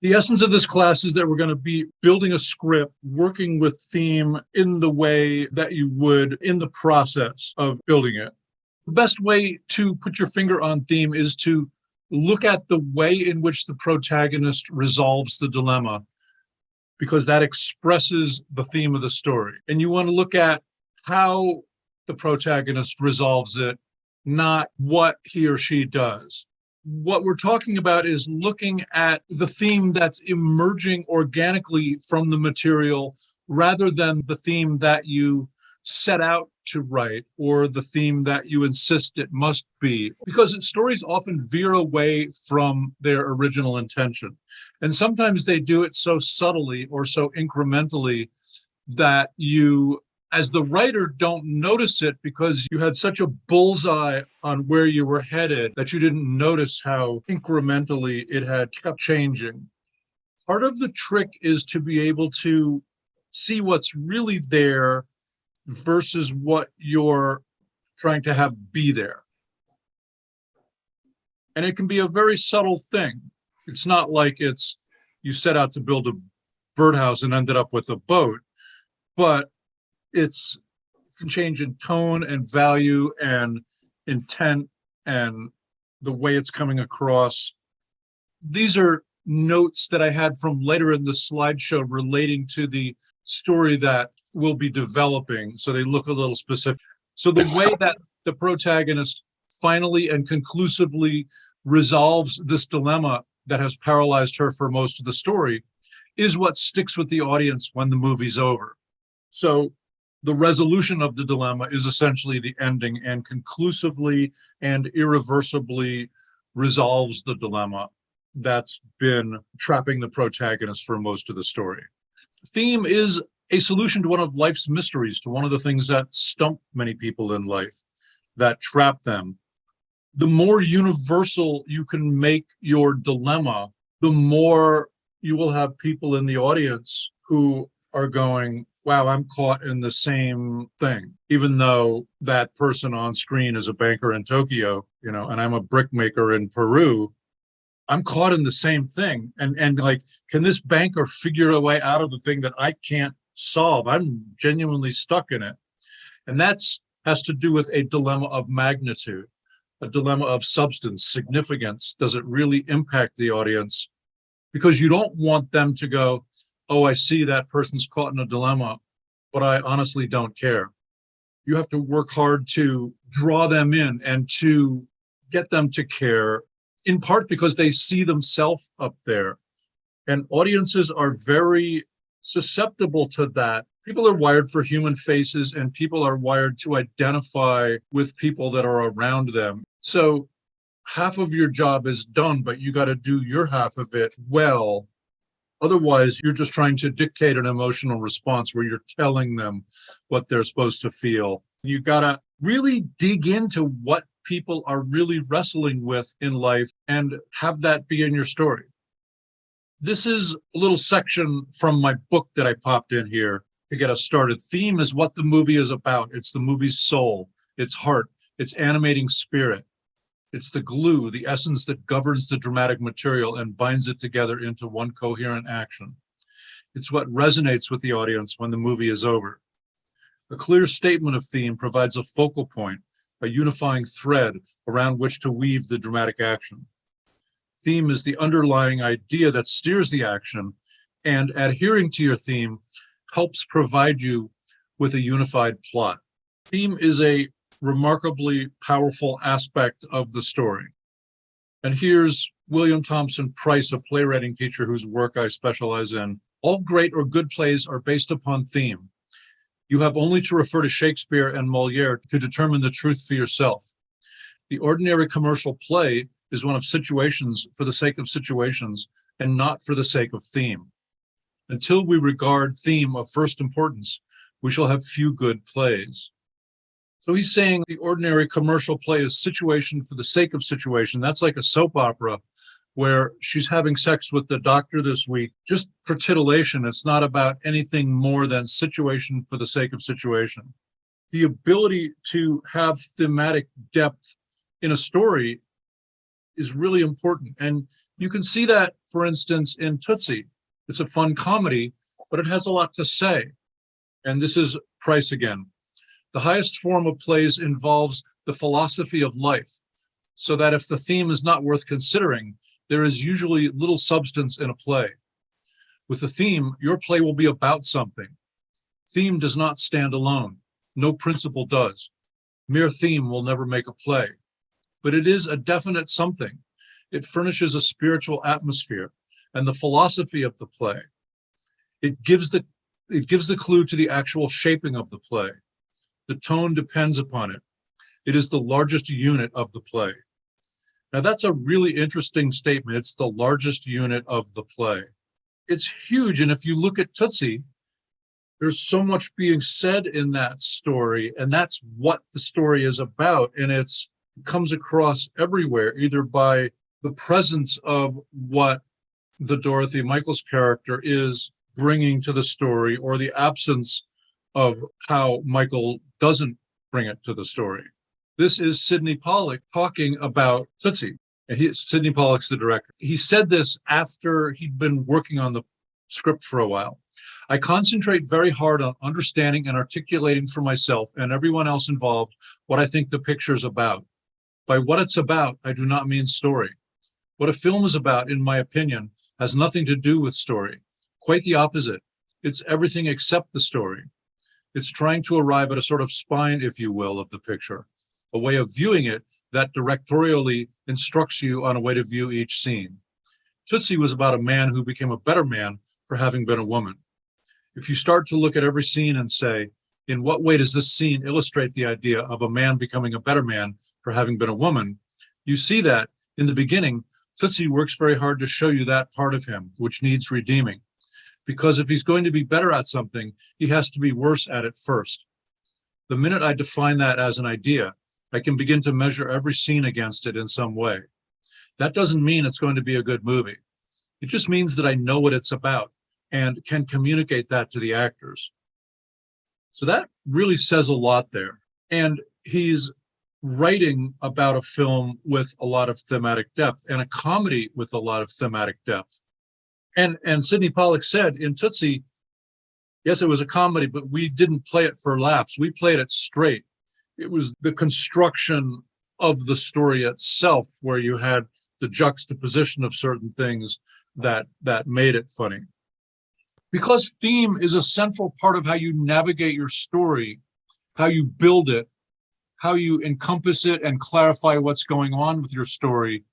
The essence of this class is that we're going to be building a script, working with theme in the way that you would in the process of building it. The best way to put your finger on theme is to look at the way in which the protagonist resolves the dilemma, because that expresses the theme of the story. And you want to look at how the protagonist resolves it, not what he or she does. What we're talking about is looking at the theme that's emerging organically from the material rather than the theme that you set out to write or the theme that you insist it must be, because stories often veer away from their original intention. And sometimes they do it so subtly or so incrementally that you, as the writer, don't notice it because you had such a bullseye on where you were headed that you didn't notice how incrementally it had kept changing. Part of the trick is to be able to see what's really there versus what you're trying to have be there. And it can be a very subtle thing. It's not like it's you set out to build a birdhouse and ended up with a boat, but it's can change in tone and value and intent and the way it's coming across. These are notes that I had from later in the slideshow relating to the story that we'll be developing, so they look a little specific. So the way that the protagonist finally and conclusively resolves this dilemma that has paralyzed her for most of the story is what sticks with the audience when the movie's over. So the resolution of the dilemma is essentially the ending and conclusively and irreversibly resolves the dilemma that's been trapping the protagonist for most of the story. Theme is a solution to one of life's mysteries, to one of the things that stump many people in life, that trap them. The more universal you can make your dilemma, the more you will have people in the audience who are going, wow, I'm caught in the same thing, even though that person on screen is a banker in Tokyo, and I'm a brickmaker in Peru. I'm caught in the same thing. And like, can this banker figure a way out of the thing that I can't solve? I'm genuinely stuck in it. And that's has to do with a dilemma of magnitude, a dilemma of substance, significance. Does it really impact the audience? Because you don't want them to go, oh, I see that person's caught in a dilemma, but I honestly don't care. You have to work hard to draw them in and to get them to care, in part because they see themselves up there. And audiences are very susceptible to that. People are wired for human faces, and people are wired to identify with people that are around them. So half of your job is done, but you got to do your half of it well. Otherwise, you're just trying to dictate an emotional response where you're telling them what they're supposed to feel. You got to really dig into what people are really wrestling with in life and have that be in your story. This is a little section from my book that I popped in here to get us started. Theme is what the movie is about. It's the movie's soul, its heart, its animating spirit. It's the glue, the essence that governs the dramatic material and binds it together into one coherent action. It's what resonates with the audience when the movie is over. A clear statement of theme provides a focal point, a unifying thread around which to weave the dramatic action. Theme is the underlying idea that steers the action, and adhering to your theme helps provide you with a unified plot. Theme is a remarkably powerful aspect of the story. And here's William Thompson Price, a playwriting teacher whose work I specialize in. All great or good plays are based upon theme. You have only to refer to Shakespeare and Moliere to determine the truth for yourself. The ordinary commercial play is one of situations for the sake of situations and not for the sake of theme. Until we regard theme of first importance, we shall have few good plays. So he's saying the ordinary commercial play is situation for the sake of situation. That's like a soap opera where she's having sex with the doctor this week, just for titillation. It's not about anything more than situation for the sake of situation. The ability to have thematic depth in a story is really important. And You can see that, for instance, in Tootsie. It's a fun comedy, but it has a lot to say. And this is Price again. The highest form of plays involves the philosophy of life, so that if the theme is not worth considering, there is usually little substance in a play. With a theme, your play will be about something. Theme does not stand alone. No principle does. Mere theme will never make a play. But it is a definite something. It furnishes a spiritual atmosphere and the philosophy of the play. It gives the clue to the actual shaping of the play. The tone depends upon it. It is the largest unit of the play. Now that's a really interesting statement. It's the largest unit of the play. It's huge. And if you look at Tootsie, there's so much being said in that story, and that's what the story is about. And it comes across everywhere, either by the presence of what the Dorothy Michaels character is bringing to the story, or the absence of how Michael doesn't bring it to the story. This is Sidney Pollack talking about Tootsie. Sidney Pollack's the director. He said this after he'd been working on the script for a while. I concentrate very hard on understanding and articulating for myself and everyone else involved what I think the picture's about. By what it's about, I do not mean story. What a film is about, in my opinion, has nothing to do with story. Quite the opposite. It's everything except the story. It's trying to arrive at a sort of spine, if you will, of the picture, a way of viewing it that directorially instructs you on a way to view each scene. Tootsie was about a man who became a better man for having been a woman. If you start to look at every scene and say, in what way does this scene illustrate the idea of a man becoming a better man for having been a woman, you see that, in the beginning, Tootsie works very hard to show you that part of him, which needs redeeming. Because if he's going to be better at something, he has to be worse at it first. The minute I define that as an idea, I can begin to measure every scene against it in some way. That doesn't mean it's going to be a good movie. It just means that I know what it's about and can communicate that to the actors. So that really says a lot there. And he's writing about a film with a lot of thematic depth and a comedy with a lot of thematic depth. And Sidney Pollack said in Tootsie, yes, it was a comedy, but we didn't play it for laughs. We played it straight. It was the construction of the story itself where you had the juxtaposition of certain things that made it funny. Because theme is a central part of how you navigate your story, how you build it, how you encompass it and clarify what's going on with your story,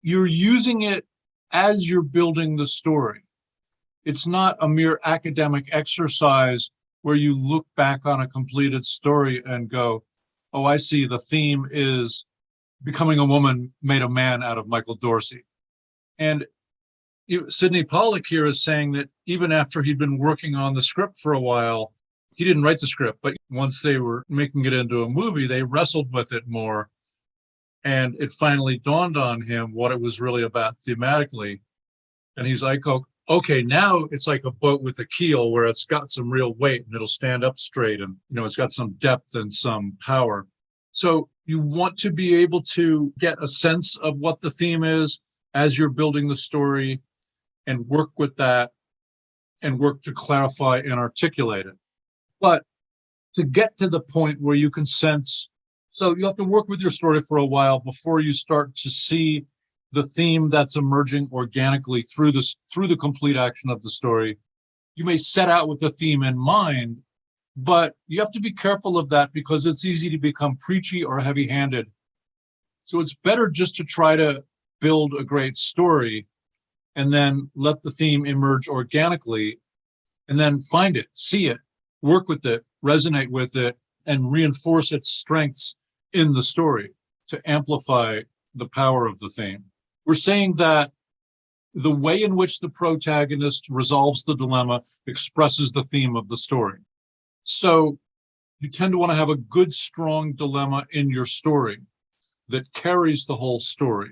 you're using it as you're building the story. It's not a mere academic exercise where you look back on a completed story and go, oh, I see, the theme is becoming a woman made a man out of Michael Dorsey. And Sidney Pollack here is saying that even after he'd been working on the script for a while, he didn't write the script, but once they were making it into a movie, they wrestled with it more. And it finally dawned on him what it was really about thematically. And he's like, oh, okay, now it's like a boat with a keel where it's got some real weight and it'll stand up straight and, it's got some depth and some power. So you want to be able to get a sense of what the theme is as you're building the story and work with that and work to clarify and articulate it. But to get to the point where you can sense, so you have to work with your story for a while before you start to see the theme that's emerging organically through the complete action of the story. You may set out with the theme in mind, but you have to be careful of that because it's easy to become preachy or heavy-handed. So it's better just to try to build a great story and then let the theme emerge organically and then find it, see it, work with it, resonate with it, and reinforce its strengths in the story to amplify the power of the theme. We're saying that the way in which the protagonist resolves the dilemma expresses the theme of the story. So you tend to want to have a good, strong dilemma in your story that carries the whole story.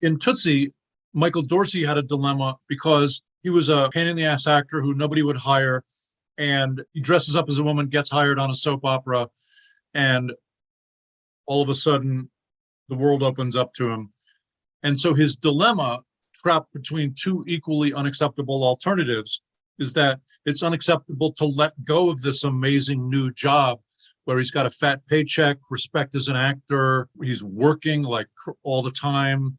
In Tootsie, Michael Dorsey had a dilemma because he was a pain-in-the-ass actor who nobody would hire, and he dresses up as a woman, gets hired on a soap opera, and all of a sudden, the world opens up to him. And so his dilemma trapped between two equally unacceptable alternatives, is that it's unacceptable to let go of this amazing new job where he's got a fat paycheck, respect as an actor, he's working like all the time.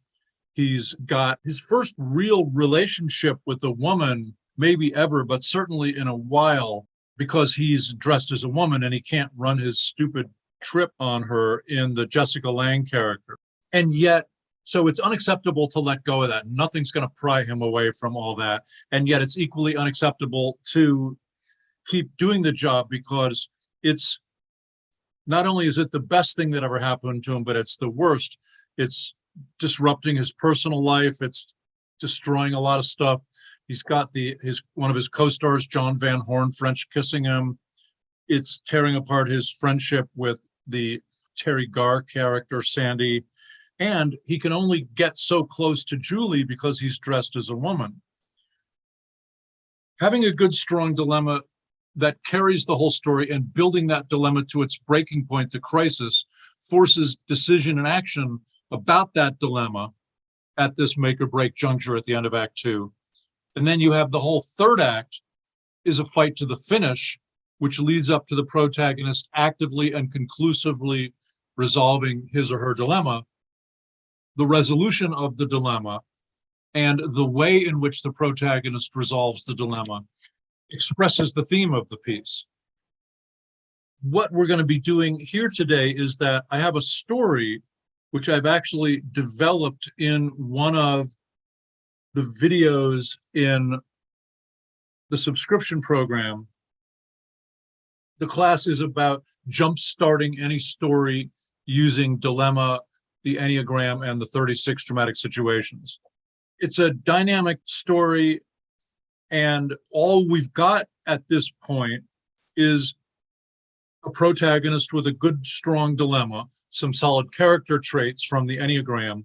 He's got his first real relationship with a woman, maybe ever, but certainly in a while, because he's dressed as a woman and he can't run his stupid trip on her in the Jessica Lange character. And yet, so it's unacceptable to let go of that. Nothing's going to pry him away from all that. And yet it's equally unacceptable to keep doing the job, because it's not only is it the best thing that ever happened to him, but it's the worst. It's disrupting his personal life. It's destroying a lot of stuff. He's got one of his co-stars, John Van Horn, French kissing him. It's tearing apart his friendship with the Terry Garr character, Sandy. And he can only get so close to Julie because he's dressed as a woman. Having a good, strong dilemma that carries the whole story and building that dilemma to its breaking point, the crisis, forces decision and action about that dilemma at this make or break juncture at the end of Act 2. And then you have the whole third act is a fight to the finish, which leads up to the protagonist actively and conclusively resolving his or her dilemma, the resolution of the dilemma, and the way in which the protagonist resolves the dilemma expresses the theme of the piece. What we're going to be doing here today is that I have a story which I've actually developed in one of the videos in the subscription program. The class is about jump-starting any story using dilemma, the Enneagram, and the 36 dramatic situations. It's a dynamic story, and all we've got at this point is a protagonist with a good, strong dilemma, some solid character traits from the Enneagram,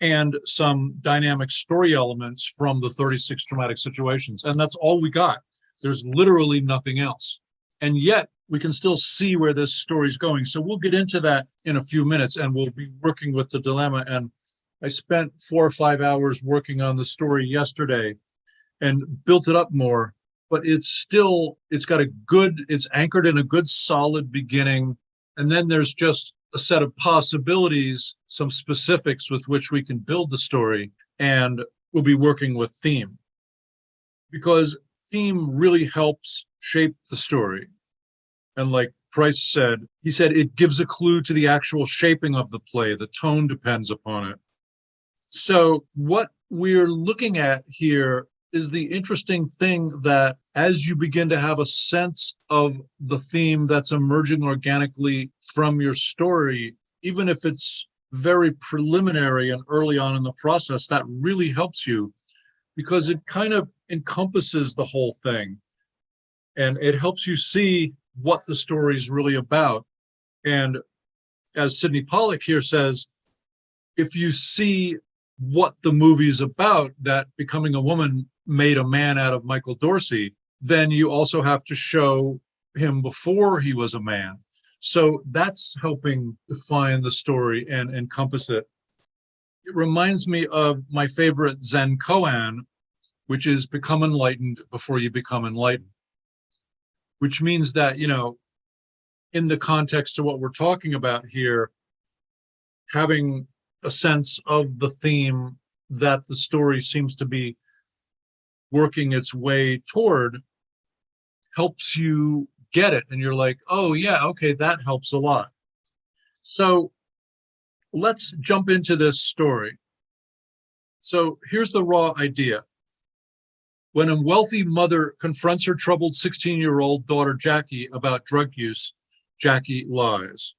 and some dynamic story elements from the 36 dramatic situations. And that's all we got. There's literally nothing else. And yet we can still see where this story's going. So we'll get into that in a few minutes, and we'll be working with the dilemma. And I spent 4 or 5 hours working on the story yesterday and built it up more, but it's anchored in a good, solid beginning. And then there's just a set of possibilities, some specifics with which we can build the story, and we'll be working with theme, because theme really helps shape the story. And like Price said, he said it gives a clue to the actual shaping of the play. The tone depends upon it. So what we're looking at here is the interesting thing that as you begin to have a sense of the theme that's emerging organically from your story, even if it's very preliminary and early on in the process, that really helps you, because it kind of encompasses the whole thing. And it helps you see what the story is really about. And as Sidney Pollack here says, if you see what the movie's about, that becoming a woman made a man out of Michael Dorsey, then you also have to show him before he was a man. So that's helping define the story and encompass it. It reminds me of my favorite Zen koan, which is become enlightened before you become enlightened, which means that, in the context of what we're talking about here, having a sense of the theme that the story seems to be working its way toward helps you get it. And you're like, oh yeah, okay, that helps a lot. So let's jump into this story. So here's the raw idea. When a wealthy mother confronts her troubled 16-year-old daughter, Jackie, about drug use, Jackie lies.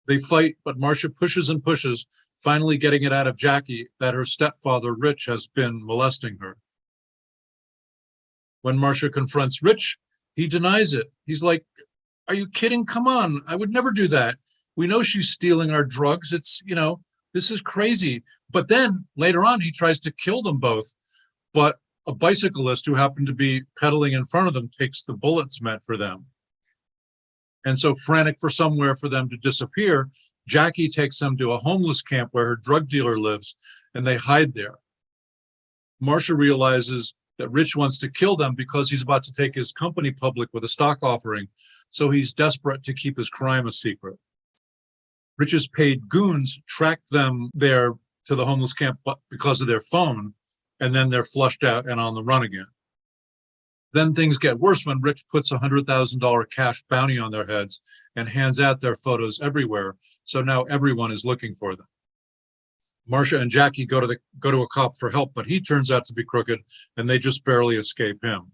They fight, but Marcia pushes and pushes, finally getting it out of Jackie that her stepfather, Rich, has been molesting her. When Marcia confronts Rich, he denies it. He's like, are you kidding? Come on, I would never do that. We know she's stealing our drugs. It's, this is crazy. But then later on, he tries to kill them both. But a bicyclist who happened to be pedaling in front of them takes the bullets meant for them. And so, frantic for somewhere for them to disappear, Jackie takes them to a homeless camp where her drug dealer lives, and they hide there. Marcia realizes that Rich wants to kill them because he's about to take his company public with a stock offering, so he's desperate to keep his crime a secret. Rich's paid goons track them there to the homeless camp because of their phone, and then they're flushed out and on the run again. Then things get worse when Rich puts a $100,000 cash bounty on their heads and hands out their photos everywhere, so now everyone is looking for them. Marcia and Jackie go to a cop for help, but he turns out to be crooked, and they just barely escape him.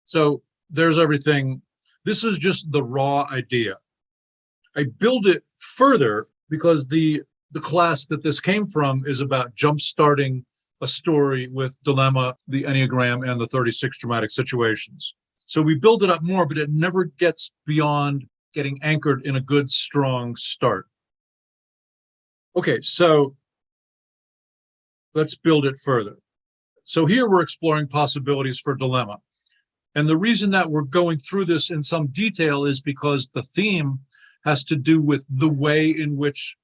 So there's everything. This is just the raw idea. I build it further because the class that this came from is about jump-starting a story with dilemma, the Enneagram, and the 36 dramatic situations. So we build it up more, but it never gets beyond getting anchored in a good, strong start. Okay, so let's build it further. So here we're exploring possibilities for dilemma. And the reason that we're going through this in some detail is because the theme has to do with the way in which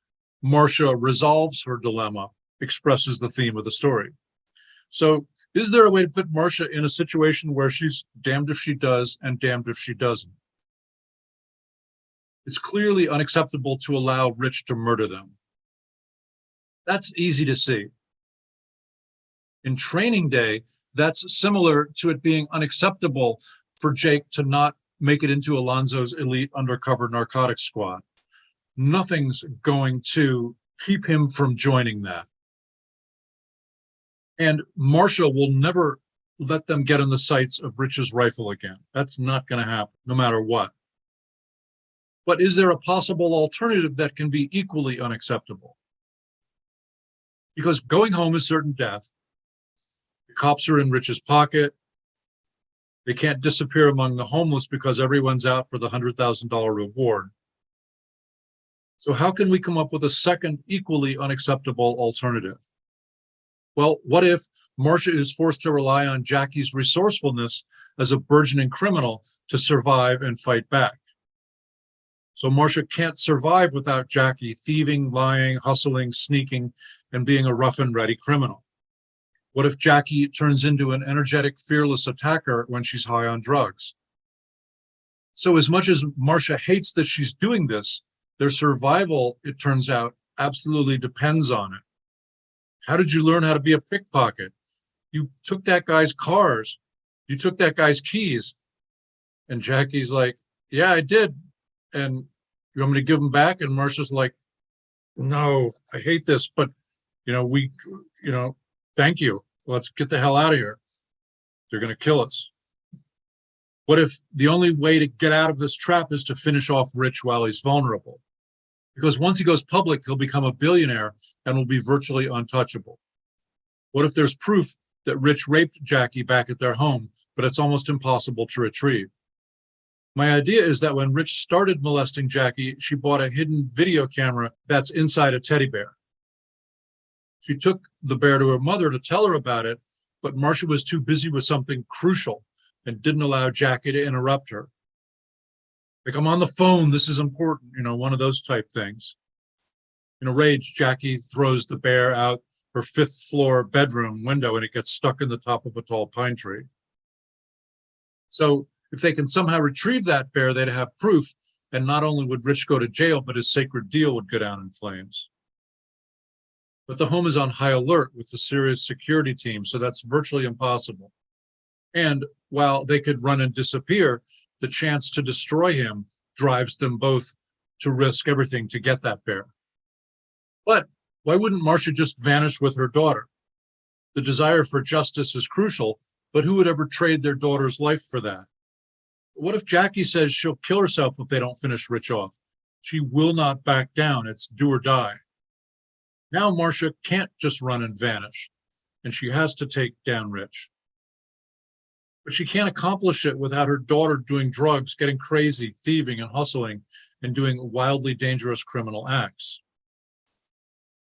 Marcia resolves her dilemma, expresses the theme of the story. So is there a way to put Marcia in a situation where she's damned if she does and damned if she doesn't? It's clearly unacceptable to allow Rich to murder them. That's easy to see. In Training Day, that's similar to it being unacceptable for Jake to not make it into Alonzo's elite undercover narcotics squad. Nothing's going to keep him from joining that. And Marcia will never let them get in the sights of Rich's rifle again. That's not going to happen, no matter what. But is there a possible alternative that can be equally unacceptable? Because going home is certain death. The cops are in Rich's pocket. They can't disappear among the homeless because everyone's out for the $100,000 reward. So how can we come up with a second equally unacceptable alternative? Well, what if Marcia is forced to rely on Jackie's resourcefulness as a burgeoning criminal to survive and fight back? So Marcia can't survive without Jackie thieving, lying, hustling, sneaking, and being a rough and ready criminal. What if Jackie turns into an energetic, fearless attacker when she's high on drugs? So as much as Marcia hates that she's doing this, their survival, it turns out, absolutely depends on it. How did you learn how to be a pickpocket? You took that guy's cars. You took that guy's keys. And Jackie's like, yeah, I did. And you want me to give them back? And Marcia's like, no, I hate this, but, thank you. Let's get the hell out of here. They're going to kill us. What if the only way to get out of this trap is to finish off Rich while he's vulnerable? Because once he goes public, he'll become a billionaire and will be virtually untouchable. What if there's proof that Rich raped Jackie back at their home, but it's almost impossible to retrieve? My idea is that when Rich started molesting Jackie, she bought a hidden video camera that's inside a teddy bear. She took the bear to her mother to tell her about it, but Marcia was too busy with something crucial and didn't allow Jackie to interrupt her. Like, I'm on the phone, this is important, one of those type things. In a rage, Jackie throws the bear out her 5th floor bedroom window and it gets stuck in the top of a tall pine tree. So if they can somehow retrieve that bear, they'd have proof, and not only would Rich go to jail, but his sacred deal would go down in flames. But the home is on high alert with a serious security team, so that's virtually impossible. And while they could run and disappear, the chance to destroy him drives them both to risk everything to get that bear. But why wouldn't Marcia just vanish with her daughter? The desire for justice is crucial, but who would ever trade their daughter's life for that? What if Jackie says she'll kill herself if they don't finish Rich off? She will not back down. It's do or die. Now Marcia can't just run and vanish, and she has to take down Rich. But she can't accomplish it without her daughter doing drugs, getting crazy, thieving and hustling, and doing wildly dangerous criminal acts.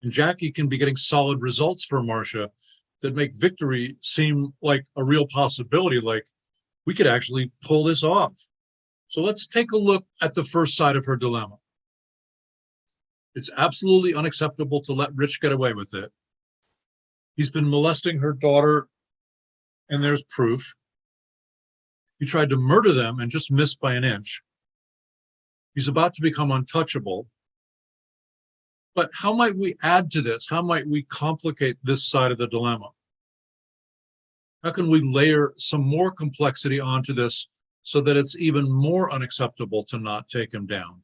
And Jackie can be getting solid results for Marcia that make victory seem like a real possibility, like we could actually pull this off. So let's take a look at the first side of her dilemma. It's absolutely unacceptable to let Rich get away with it. He's been molesting her daughter and there's proof. He tried to murder them and just missed by an inch. He's about to become untouchable. But how might we add to this? How might we complicate this side of the dilemma? How can we layer some more complexity onto this so that it's even more unacceptable to not take him down?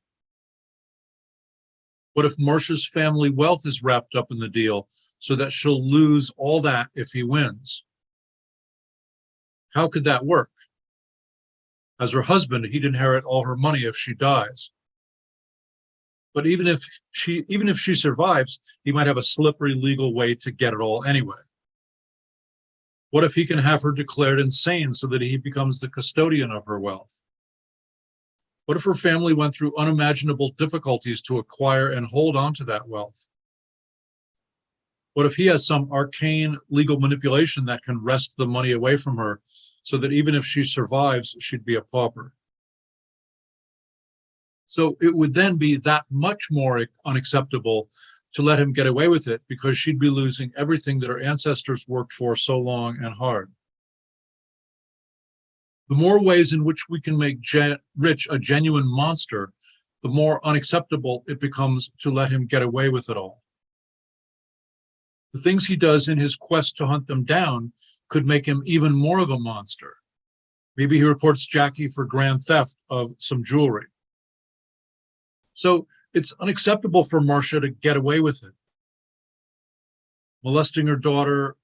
What if Marcia's family wealth is wrapped up in the deal so that she'll lose all that if he wins? How could that work? As her husband, he'd inherit all her money if she dies. But even if she survives, he might have a slippery legal way to get it all anyway. What if he can have her declared insane so that he becomes the custodian of her wealth? What if her family went through unimaginable difficulties to acquire and hold on to that wealth? What if he has some arcane legal manipulation that can wrest the money away from her so that even if she survives, she'd be a pauper? So it would then be that much more unacceptable to let him get away with it, because she'd be losing everything that her ancestors worked for so long and hard. The more ways in which we can make Rich a genuine monster, the more unacceptable it becomes to let him get away with it all. The things he does in his quest to hunt them down could make him even more of a monster. Maybe he reports Jackie for grand theft of some jewelry. So it's unacceptable for Marcia to get away with it. Molesting her daughter,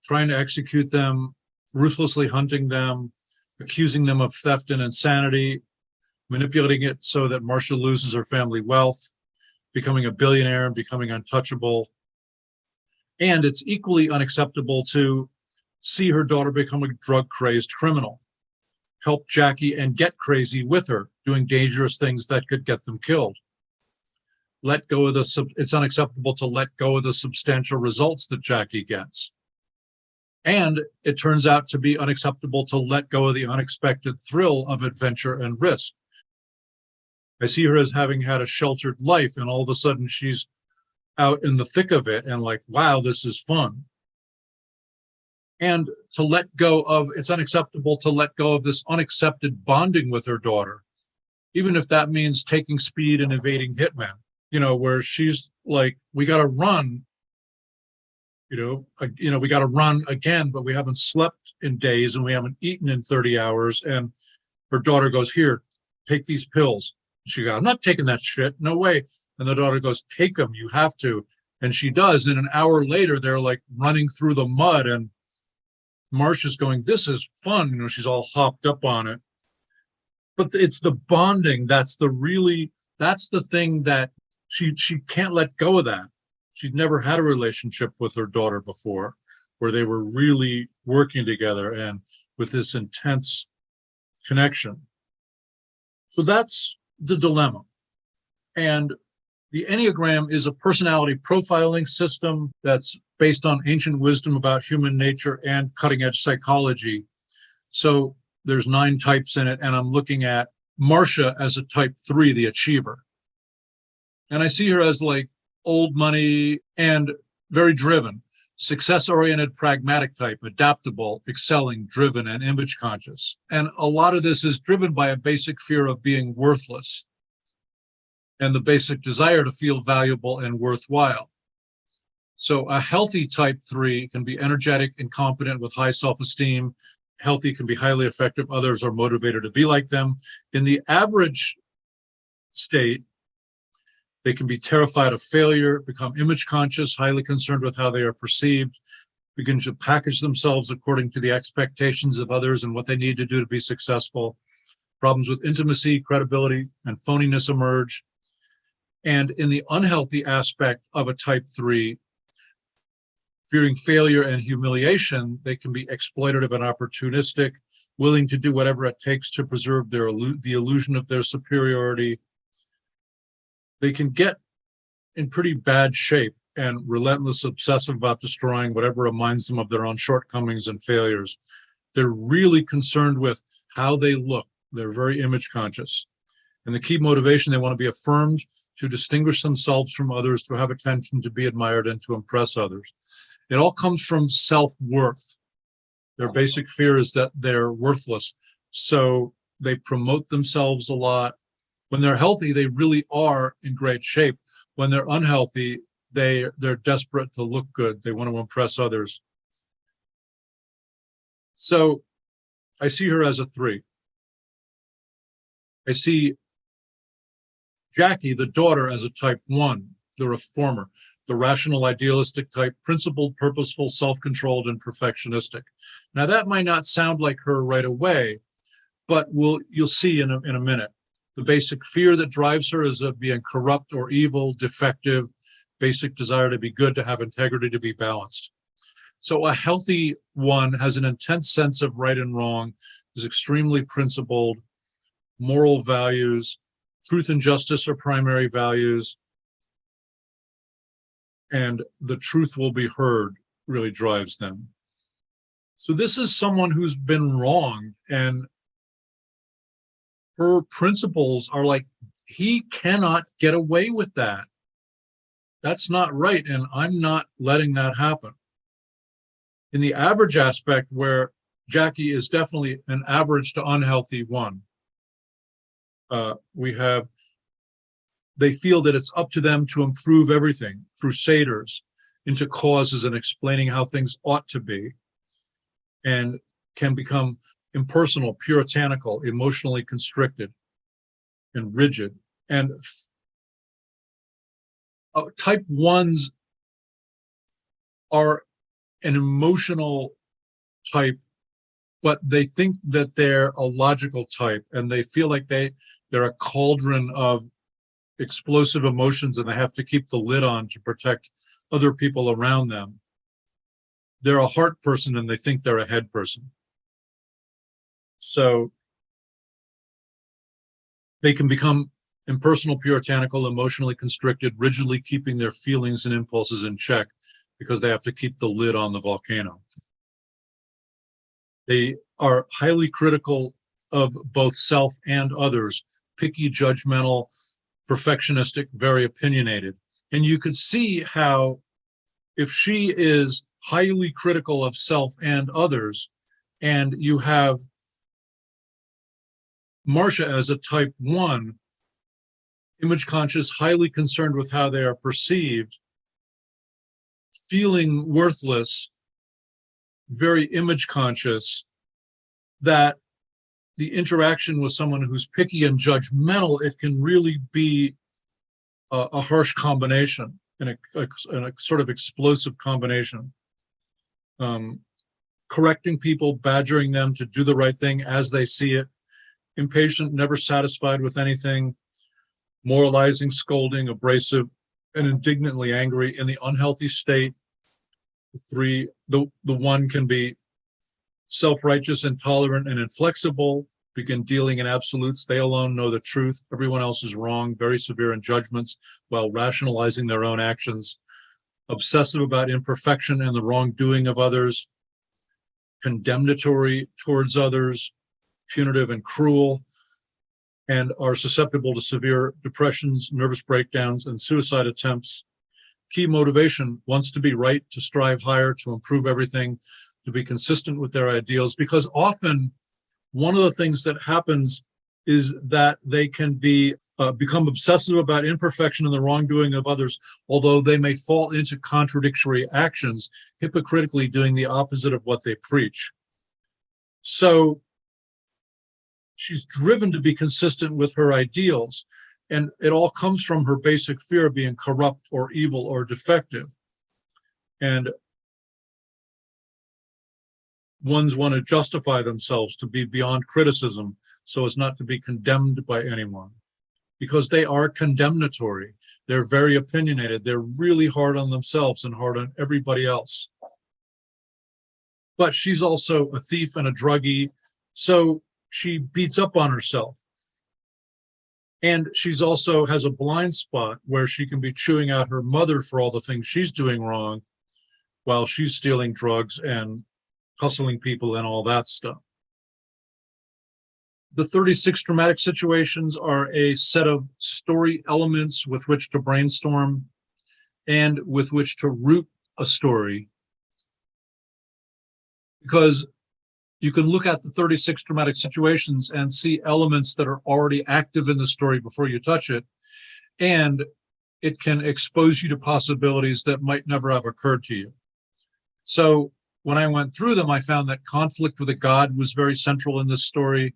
trying to execute them, ruthlessly hunting them, accusing them of theft and insanity, manipulating it so that Marcia loses her family wealth, becoming a billionaire and becoming untouchable. And it's equally unacceptable to see her daughter become a drug-crazed criminal, help Jackie and get crazy with her, doing dangerous things that could get them killed. It's unacceptable to let go of the substantial results that Jackie gets. And it turns out to be unacceptable to let go of the unexpected thrill of adventure and risk. I see her as having had a sheltered life, and all of a sudden she's out in the thick of it and like, wow, this is fun. And it's unacceptable to let go of this unaccepted bonding with her daughter, even if that means taking speed and evading hitmen, where she's like, we got to run, we got to run again, but we haven't slept in days and we haven't eaten in 30 hours. And her daughter goes, here, take these pills. She goes, I'm not taking that shit. No way. And the daughter goes, take them. You have to. And she does. And an hour later, they're like running through the mud, and Marcia's going, this is fun. She's all hopped up on it. But it's the bonding. That's the thing that she can't let go of that. She'd never had a relationship with her daughter before where they were really working together and with this intense connection. So that's the dilemma. And the Enneagram is a personality profiling system that's based on ancient wisdom about human nature and cutting-edge psychology. So there's 9 types in it, and I'm looking at Marcia as a type 3, the achiever. And I see her as like old money and very driven, success-oriented, pragmatic type, adaptable, excelling, driven, and image conscious. And a lot of this is driven by a basic fear of being worthless and the basic desire to feel valuable and worthwhile. So a healthy type 3 can be energetic and competent with high self-esteem. Healthy can be highly effective. Others are motivated to be like them. In the average state, they can be terrified of failure, become image conscious, highly concerned with how they are perceived, begin to package themselves according to the expectations of others and what they need to do to be successful. Problems with intimacy, credibility, and phoniness emerge. And in the unhealthy aspect of a type 3, fearing failure and humiliation, they can be exploitative and opportunistic, willing to do whatever it takes to preserve the illusion of their superiority. They can get in pretty bad shape and relentless, obsessive about destroying whatever reminds them of their own shortcomings and failures. They're really concerned with how they look. They're very image conscious. And the key motivation, they want to be affirmed, to distinguish themselves from others, to have attention, to be admired, and to impress others. It all comes from self-worth. Their basic fear is that they're worthless. So they promote themselves a lot. When they're healthy, they really are in great shape. When they're unhealthy, they're desperate to look good. They want to impress others. So I see her as a 3. I see Jackie, the daughter, as a type 1, the reformer, the rational, idealistic type, principled, purposeful, self-controlled, and perfectionistic. Now, that might not sound like her right away, but you'll see in a minute. The basic fear that drives her is of being corrupt or evil, defective, basic desire to be good, to have integrity, to be balanced. So a healthy one has an intense sense of right and wrong, is extremely principled, moral values, truth and justice are primary values, and the truth will be heard really drives them. So this is someone who's been wronged, and her principles are like, he cannot get away with that. That's not right, and I'm not letting that happen. In the average aspect, where Jackie is definitely an average to unhealthy one, they feel that it's up to them to improve everything, crusaders into causes and explaining how things ought to be, and can become impersonal, puritanical, emotionally constricted, and rigid. And type 1s are an emotional type, but they think that they're a logical type, and they feel like they're a cauldron of explosive emotions, and they have to keep the lid on to protect other people around them. They're a heart person, and they think they're a head person. So they can become impersonal, puritanical, emotionally constricted, rigidly keeping their feelings and impulses in check because they have to keep the lid on the volcano. They are highly critical of both self and others, picky, judgmental, perfectionistic, very opinionated. And you could see how if she is highly critical of self and others, and you have Marcia as a type 1, image conscious, highly concerned with how they are perceived, feeling worthless, very image conscious, that the interaction with someone who's picky and judgmental, it can really be a harsh combination and a sort of explosive combination. Correcting people, badgering them to do the right thing as they see it, impatient, never satisfied with anything, moralizing, scolding, abrasive, and indignantly angry. In the unhealthy state, the 1 can be self-righteous, intolerant, and inflexible, begin dealing in absolutes. They alone know the truth. Everyone else is wrong, very severe in judgments while rationalizing their own actions, obsessive about imperfection and the wrongdoing of others, condemnatory towards others, punitive and cruel, and are susceptible to severe depressions, nervous breakdowns, and suicide attempts. Key motivation wants to be right, to strive higher, to improve everything, to be consistent with their ideals, because often one of the things that happens is that they can become obsessive about imperfection and the wrongdoing of others, although they may fall into contradictory actions, hypocritically doing the opposite of what they preach. So she's driven to be consistent with her ideals, and it all comes from her basic fear of being corrupt or evil or defective. And ones want to justify themselves, to be beyond criticism so as not to be condemned by anyone, because they are condemnatory. They're very opinionated. They're really hard on themselves and hard on everybody else. But she's also a thief and a druggie, so she beats up on herself. And she's also has a blind spot where she can be chewing out her mother for all the things she's doing wrong while she's stealing drugs and hustling people and all that stuff. The 36 dramatic situations are a set of story elements with which to brainstorm and with which to root a story. Because you can look at the 36 dramatic situations and see elements that are already active in the story before you touch it. And it can expose you to possibilities that might never have occurred to you. So when I went through them, I found that conflict with a god was very central in this story,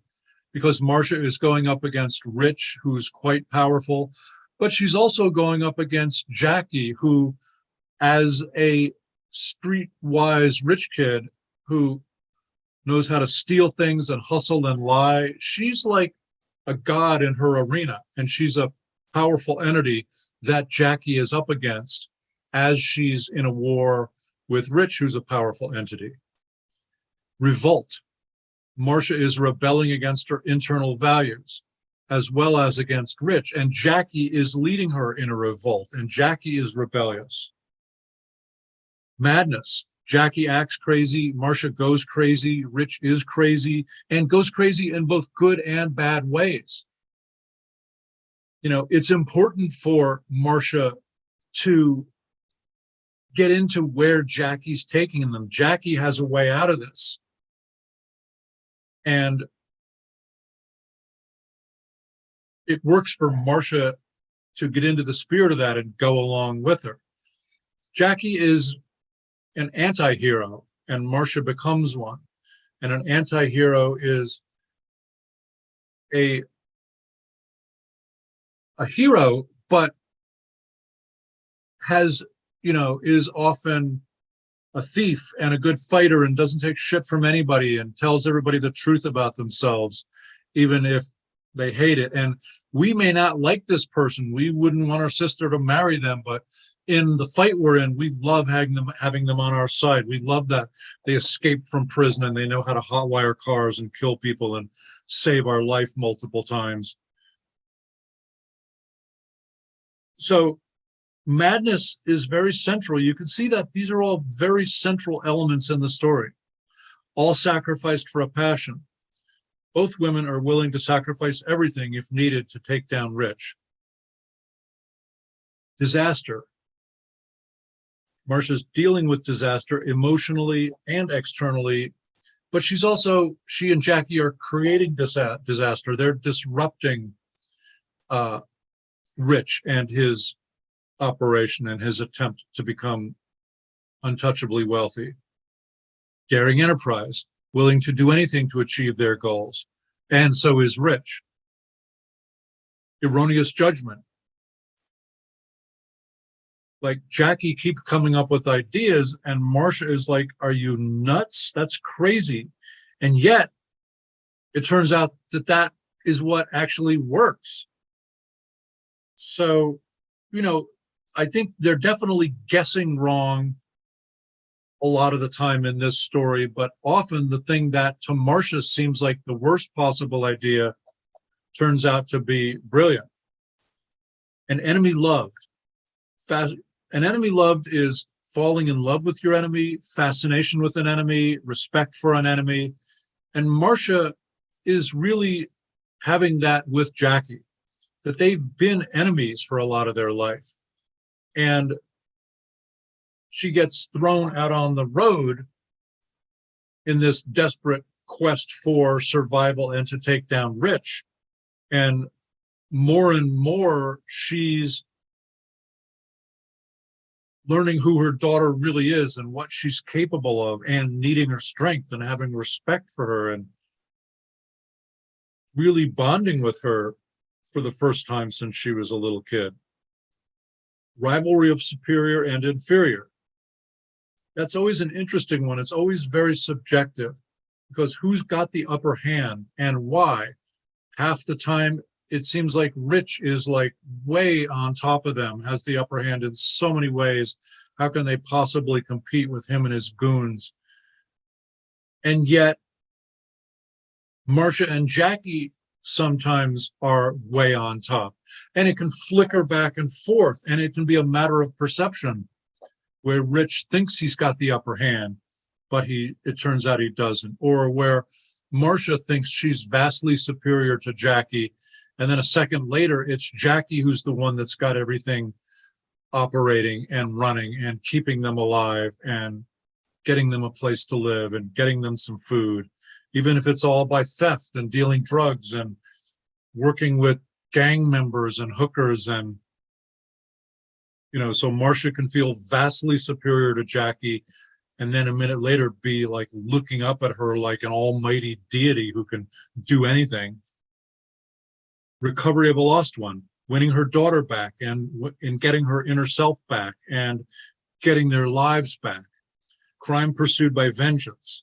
because Marcia is going up against Rich, who's quite powerful, but she's also going up against Jackie, who, as a streetwise rich kid who knows how to steal things and hustle and lie, she's like a god in her arena, and she's a powerful entity that Jackie is up against as she's in a war with Rich, who's a powerful entity. Revolt. Marcia is rebelling against her internal values as well as against Rich, and Jackie is leading her in a revolt, and Jackie is rebellious. Madness. Jackie acts crazy, Marcia goes crazy, Rich is crazy, and goes crazy in both good and bad ways. You know, it's important for Marcia to get into where Jackie's taking them. Jackie has a way out of this. And it works for Marcia to get into the spirit of that and go along with her. Jackie is an anti-hero, and Marcia becomes one. And an anti-hero is a hero, but has, you know, is often a thief and a good fighter and doesn't take shit from anybody and tells everybody the truth about themselves, even if they hate it. And we may not like this person. We wouldn't want our sister to marry them, but in the fight we're in, we love having them on our side. We love that they escaped from prison and they know how to hotwire cars and kill people and save our life multiple times. So madness is very central. You can see that these are all very central elements in the story, all sacrificed for a passion. Both women are willing to sacrifice everything if needed to take down Rich. Disaster. Marcia's dealing with disaster emotionally and externally, but she and Jackie are creating disaster. They're disrupting Rich and his operation and his attempt to become untouchably wealthy. Daring enterprise, willing to do anything to achieve their goals. And so is Rich. Erroneous judgment. Like Jackie keeps coming up with ideas and Marcia is like, are you nuts? That's crazy. And yet it turns out that that is what actually works. So, you know, I think they're definitely guessing wrong a lot of the time in this story, but often the thing that to Marcia seems like the worst possible idea turns out to be brilliant. An enemy loved. An enemy loved is falling in love with your enemy, fascination with an enemy, respect for an enemy. And Marcia is really having that with Jackie, that they've been enemies for a lot of their life. And she gets thrown out on the road in this desperate quest for survival and to take down Rich. And more, she's learning who her daughter really is and what she's capable of and needing her strength and having respect for her and really bonding with her for the first time since she was a little kid. Rivalry of superior and inferior. That's always an interesting one. It's always very subjective because who's got the upper hand and why? Half the time, it seems like Rich is like way on top of them, has the upper hand in so many ways. How can they possibly compete with him and his goons? And yet, Marcia and Jackie sometimes are way on top. And it can flicker back and forth, and it can be a matter of perception, where Rich thinks he's got the upper hand, but it turns out he doesn't. Or where Marcia thinks she's vastly superior to Jackie, and then a second later, it's Jackie who's the one that's got everything operating and running and keeping them alive and getting them a place to live and getting them some food even if it's all by theft and dealing drugs and working with gang members and hookers. And, so Marcia can feel vastly superior to Jackie, and then a minute later be like looking up at her like an almighty deity who can do anything. Recovery of a lost one, winning her daughter back and getting her inner self back and getting their lives back. Crime pursued by vengeance,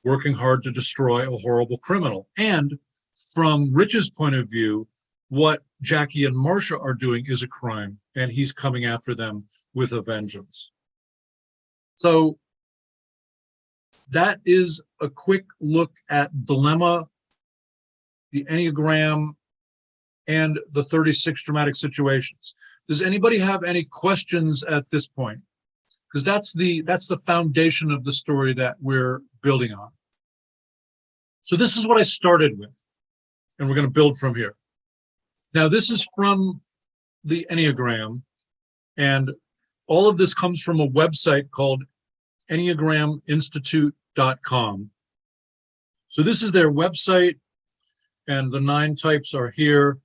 working hard to destroy a horrible criminal. And from Rich's point of view, what Jackie and Marcia are doing is a crime, and he's coming after them with a vengeance. So that is a quick look at dilemma, the Enneagram, and the 36 dramatic situations. Does anybody have any questions at this point? Because that's the foundation of the story that we're building on. So this is what I started with, and we're going to build from here. Now, this is from the Enneagram, and all of this comes from a website called EnneagramInstitute.com. So this is their website, and the 9 types are here.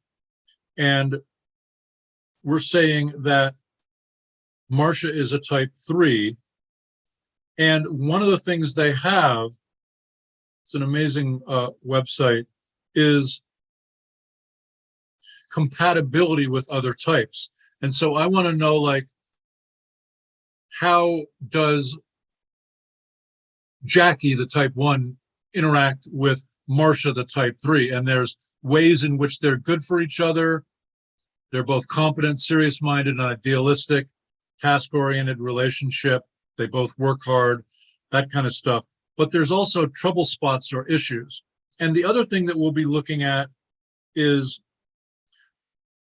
And we're saying that Marcia is a type 3. And one of the things they have, it's an amazing website, is compatibility with other types. And so I want to know, like, how does Jackie, the type 1, interact with Marcia, the type 3? And there's ways in which they're good for each other. They're both competent, serious-minded, and idealistic, task-oriented relationship. They both work hard, that kind of stuff. But there's also trouble spots or issues. And the other thing that we'll be looking at is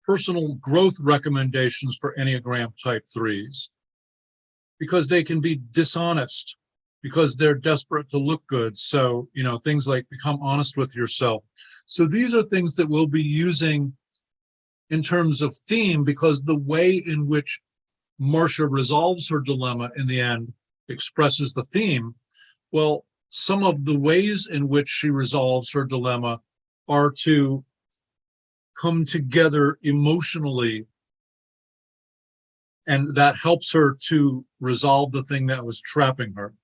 personal growth recommendations for Enneagram type 3s, because they can be dishonest, because they're desperate to look good. So, things like become honest with yourself. So these are things that we'll be using in terms of theme, because the way in which Marcia resolves her dilemma in the end expresses the theme. Well, some of the ways in which she resolves her dilemma are to come together emotionally, and that helps her to resolve the thing that was trapping her.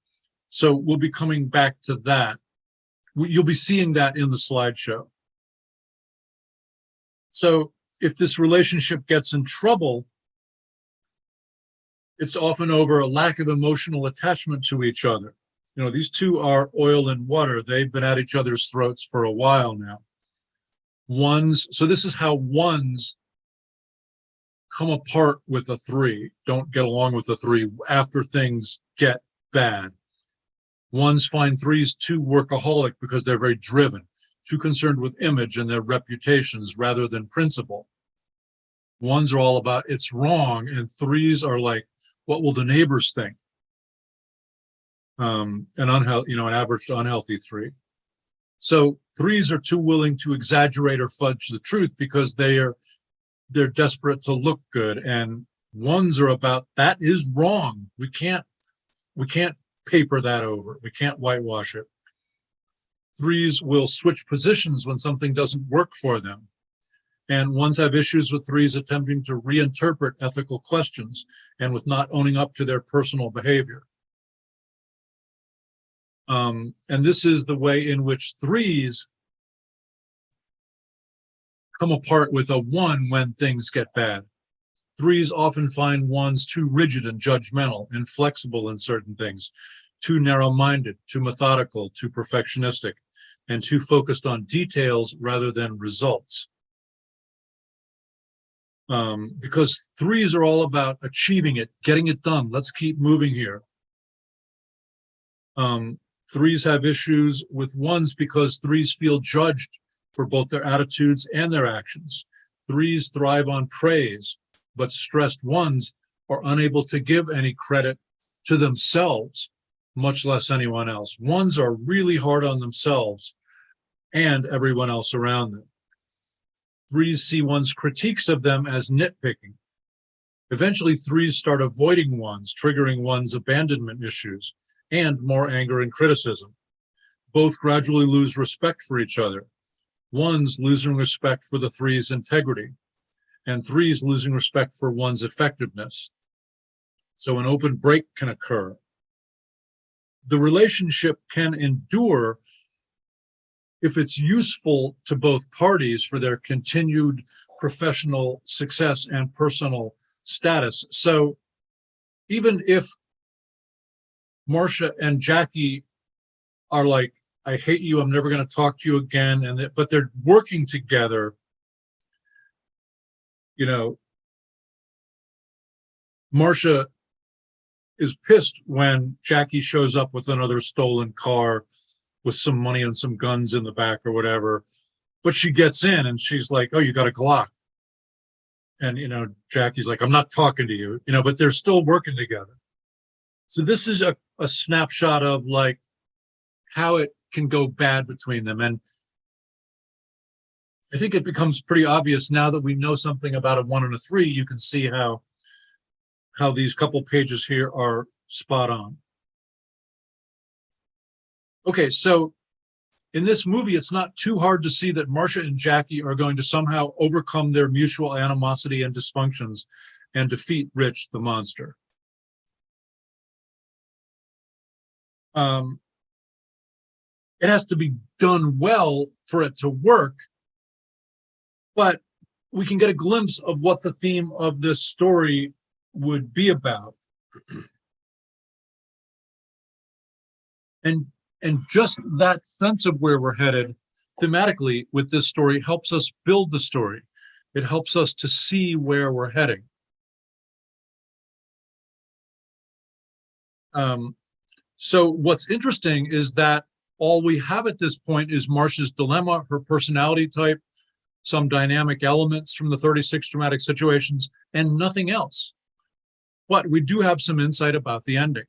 So we'll be coming back to that. You'll be seeing that in the slideshow. So if this relationship gets in trouble, it's often over a lack of emotional attachment to each other. These two are oil and water. They've been at each other's throats for a while now. So this is how 1s come apart with a 3, don't get along with a 3 after things get bad. 1s find 3s too workaholic because they're very driven, too concerned with image and their reputations rather than principle. 1s are all about it's wrong, and 3s are like, what will the neighbors think? An average unhealthy 3. So 3s are too willing to exaggerate or fudge the truth because they're desperate to look good, and 1s are about that is wrong. We can't paper that over. We can't whitewash it. 3s will switch positions when something doesn't work for them. And 1s have issues with 3s attempting to reinterpret ethical questions and with not owning up to their personal behavior. And this is the way in which 3s come apart with a 1 when things get bad. 3s often find 1s too rigid and judgmental, inflexible in certain things, too narrow-minded, too methodical, too perfectionistic, and too focused on details rather than results. Because 3s are all about achieving it, getting it done. Let's keep moving here. 3s have issues with 1s because 3s feel judged for both their attitudes and their actions. 3s thrive on praise, but stressed 1s are unable to give any credit to themselves, much less anyone else. 1s are really hard on themselves and everyone else around them. 3s see 1's critiques of them as nitpicking. Eventually, 3s start avoiding 1s, triggering 1's abandonment issues and more anger and criticism. both gradually lose respect for each other. One's losing respect for the three's integrity, and three's losing respect for one's effectiveness. So an open break can occur. The relationship can endure if it's useful to both parties for their continued professional success and personal status. So even if Marcia and Jackie are like, I hate you, I'm never going to talk to you again, but they're working together, you know, Marcia is pissed when Jackie shows up with another stolen car with some money and some guns in the back or whatever. But she gets in and she's like, oh, you got a Glock. And, Jackie's like, I'm not talking to you, but they're still working together. So this is a snapshot of like how it can go bad between them. And I think it becomes pretty obvious now that we know something about a 1 and a 3. You can see how these couple pages here are spot on. Okay, so in this movie, it's not too hard to see that Marcia and Jackie are going to somehow overcome their mutual animosity and dysfunctions and defeat Rich the monster. It has to be done well for it to work, but we can get a glimpse of what the theme of this story would be about. And just that sense of where we're headed thematically with this story helps us build the story. It helps us to see where we're heading. So what's interesting is that all we have at this point is Marcia's dilemma, her personality type, some dynamic elements from the 36 dramatic situations, and nothing else. But we do have some insight about the ending.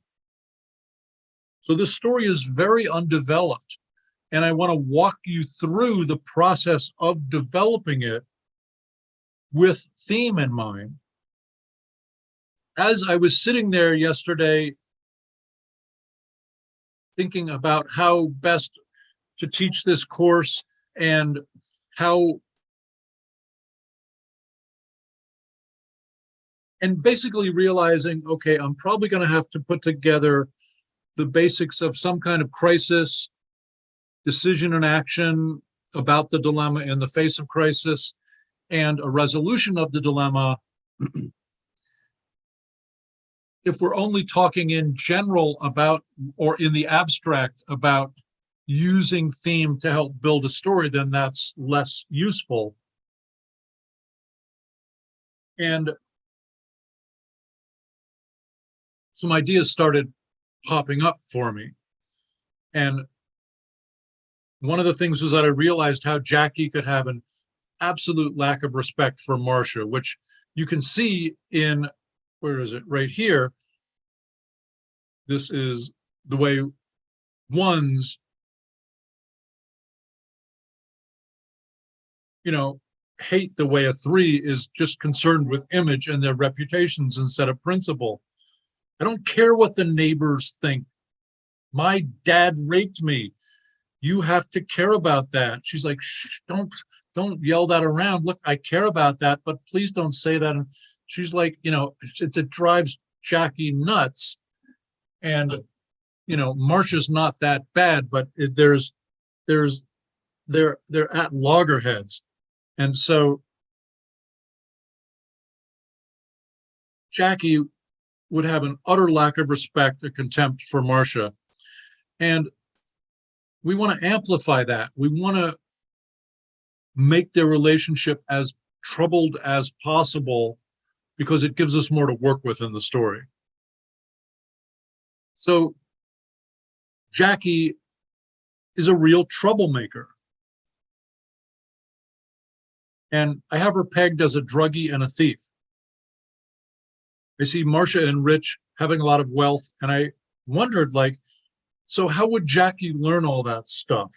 So this story is very undeveloped, and I want to walk you through the process of developing it with theme in mind. As I was sitting there yesterday thinking about how best to teach this course and basically realizing, okay, I'm probably going to have to put together the basics of some kind of crisis, decision and action about the dilemma in the face of crisis, and a resolution of the dilemma. If we're only talking in general about, or in the abstract about using theme to help build a story, then that's less useful. And some ideas started popping up for me. And one of the things was that I realized how Jackie could have an absolute lack of respect for Marcia, which you can see in, where is it? Right here. This is the way ones, hate the way a 3 is just concerned with image and their reputations instead of principle. I don't care what the neighbors think. My dad raped me. You have to care about that. She's like, shh, don't yell that around. Look, I care about that, but please don't say that. And she's like, it drives Jackie nuts. And, Marcia's not that bad, but they're at loggerheads. And so Jackie would have an utter lack of respect and contempt for Marcia. And we want to amplify that. We want to make their relationship as troubled as possible because it gives us more to work with in the story. So Jackie is a real troublemaker. And I have her pegged as a druggie and a thief. I see Marcia and Rich having a lot of wealth, and I wondered, so how would Jackie learn all that stuff?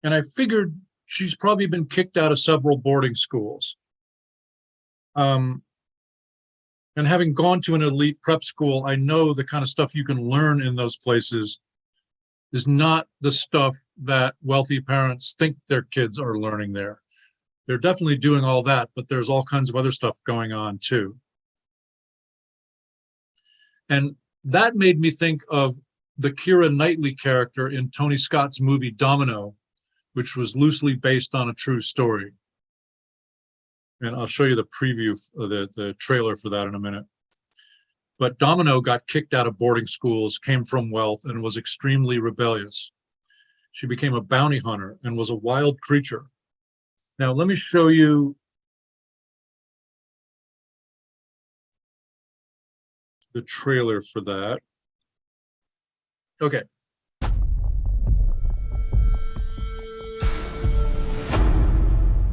And I figured she's probably been kicked out of several boarding schools. And having gone to an elite prep school, I know the kind of stuff you can learn in those places is not the stuff that wealthy parents think their kids are learning there. They're definitely doing all that, but there's all kinds of other stuff going on too. And that made me think of the Keira Knightley character in Tony Scott's movie Domino, which was loosely based on a true story. And I'll show you the preview, the trailer for that in a minute. But Domino got kicked out of boarding schools, came from wealth, and was extremely rebellious. She became a bounty hunter and was a wild creature. Now, let me show you the trailer for that. Okay.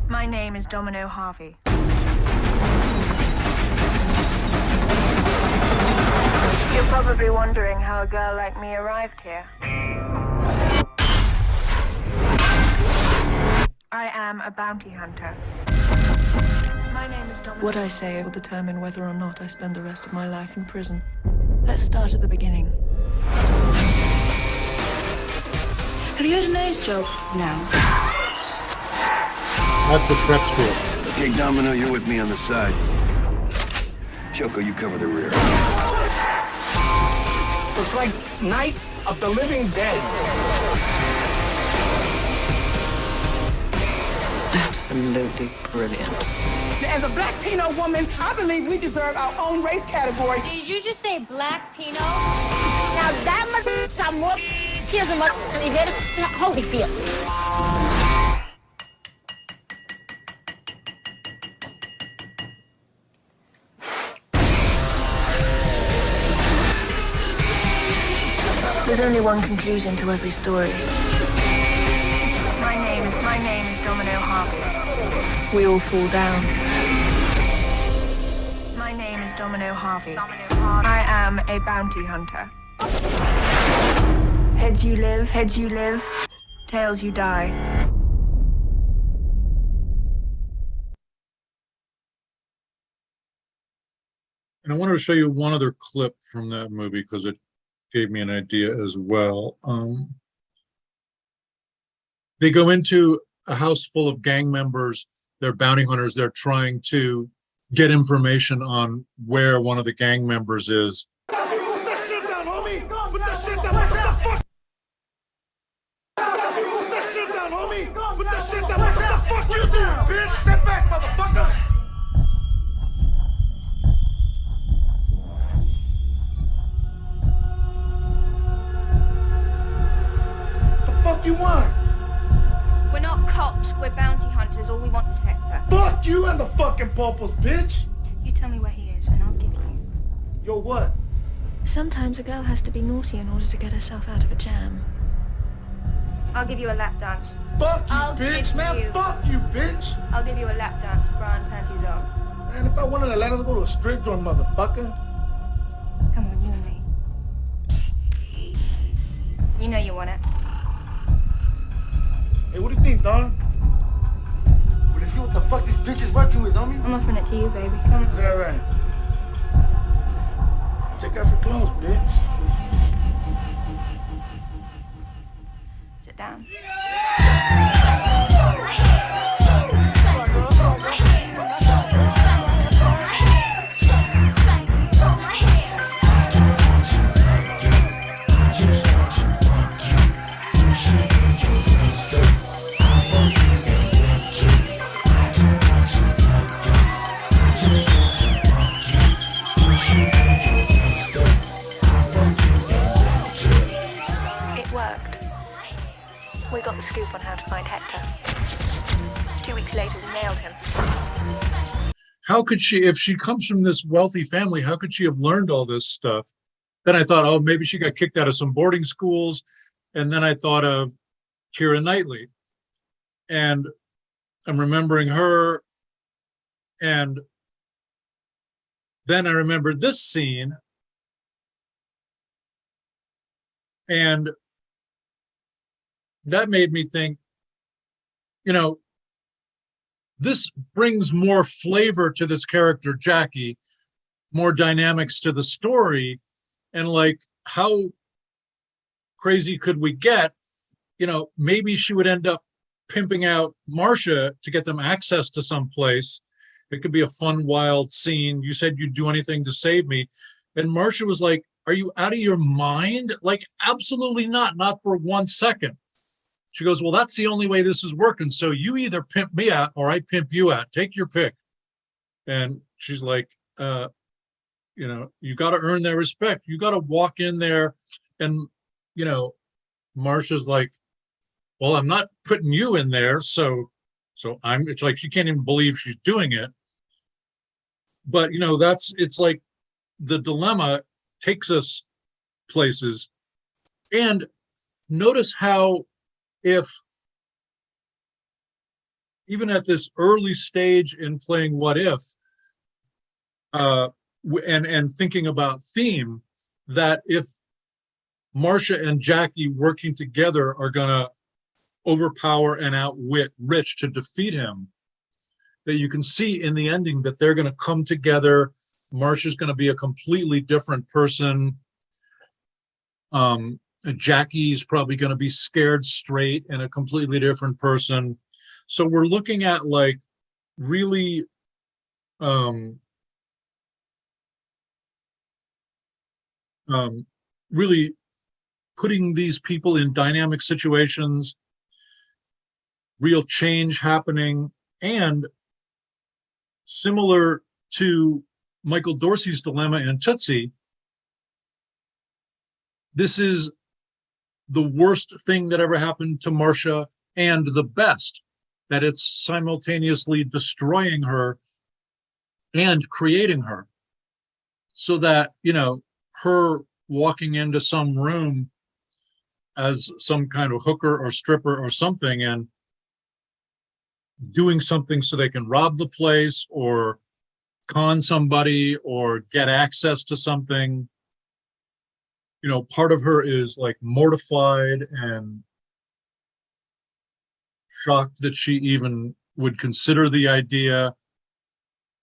My name is Domino Harvey. You're probably wondering how a girl like me arrived here. I am a bounty hunter. My name is Domino. What I say will determine whether or not I spend the rest of my life in prison. Let's start at the beginning. Have you had a nose job? No. At the prep school. Okay, Domino, you're with me on the side. Choco, you cover the rear. Looks like Night of the Living Dead. Absolutely brilliant. As a black Tino woman, I believe we deserve our own race category. Did you just say black Tino? Now that must got more kids than Holyfield. There's only one conclusion to every story. My name is Domino Harvey. We all fall down. My name is Domino Harvey. I am a bounty hunter. Heads you live, tails you die. And I wanted to show you one other clip from that movie because it gave me an idea as well. They go into a house full of gang members. They're bounty hunters. They're trying to get information on where one of the gang members is. Put that shit down, homie! Put that shit down! What the fuck? Put that shit down, homie! Put that shit down! What the fuck you doing, bitch? Step back, motherfucker! Fuck you want? We're not cops, we're bounty hunters. All we want is Hector. Fuck you and the fucking popos, bitch! You tell me where he is and I'll give you. Yo, what? Sometimes a girl has to be naughty in order to get herself out of a jam. I'll give you a lap dance. Fuck you, I'll bitch, give man! you- Fuck you, bitch! I'll give you a lap dance, bra and panties on. Man, if I wanted to let us go to a strip joint, motherfucker. Come on, you and me. You know you want it. Hey, what do you think, dog? Well, let's see what the fuck this bitch is working with, homie. I'm offering it to you, baby. Come Is on. that right? Take off your clothes, bitch. Sit down. We got the scoop on how to find Hector. 2 weeks later, we nailed him. How could she, if she comes from this wealthy family, how could she have learned all this stuff? Then I thought, oh, maybe she got kicked out of some boarding schools. And then I thought of Keira Knightley. And I'm remembering her. And then I remembered this scene. And that made me think, you know, this brings more flavor to this character, Jackie, more dynamics to the story. And like, how crazy could we get? You know, maybe she would end up pimping out Marcia to get them access to some place. It could be a fun, wild scene. You said you'd do anything to save me. And Marcia was like, are you out of your mind? Like, absolutely not for 1 second. She goes, well, that's the only way this is working. So you either pimp me out or I pimp you out. Take your pick. And she's like, you know, you got to earn their respect. You got to walk in there. And, you know, Marcia's like, well, I'm not putting you in there. So it's like, she can't even believe she's doing it. But, you know, it's like the dilemma takes us places. And notice how, if even at this early stage in playing What If, and thinking about theme, that if Marcia and Jackie working together are going to overpower and outwit Rich to defeat him, that you can see in the ending that they're going to come together. Marcia's going to be a completely different person. Jackie's probably going to be scared straight and a completely different person. So we're looking at like really really putting these people in dynamic situations, real change happening, and similar to Michael Dorsey's dilemma in Tootsie, this is the worst thing that ever happened to Marcia and the best, that it's simultaneously destroying her and creating her. So that, you know, her walking into some room as some kind of hooker or stripper or something and doing something so they can rob the place or con somebody or get access to something. You know, part of her is like mortified and shocked that she even would consider the idea.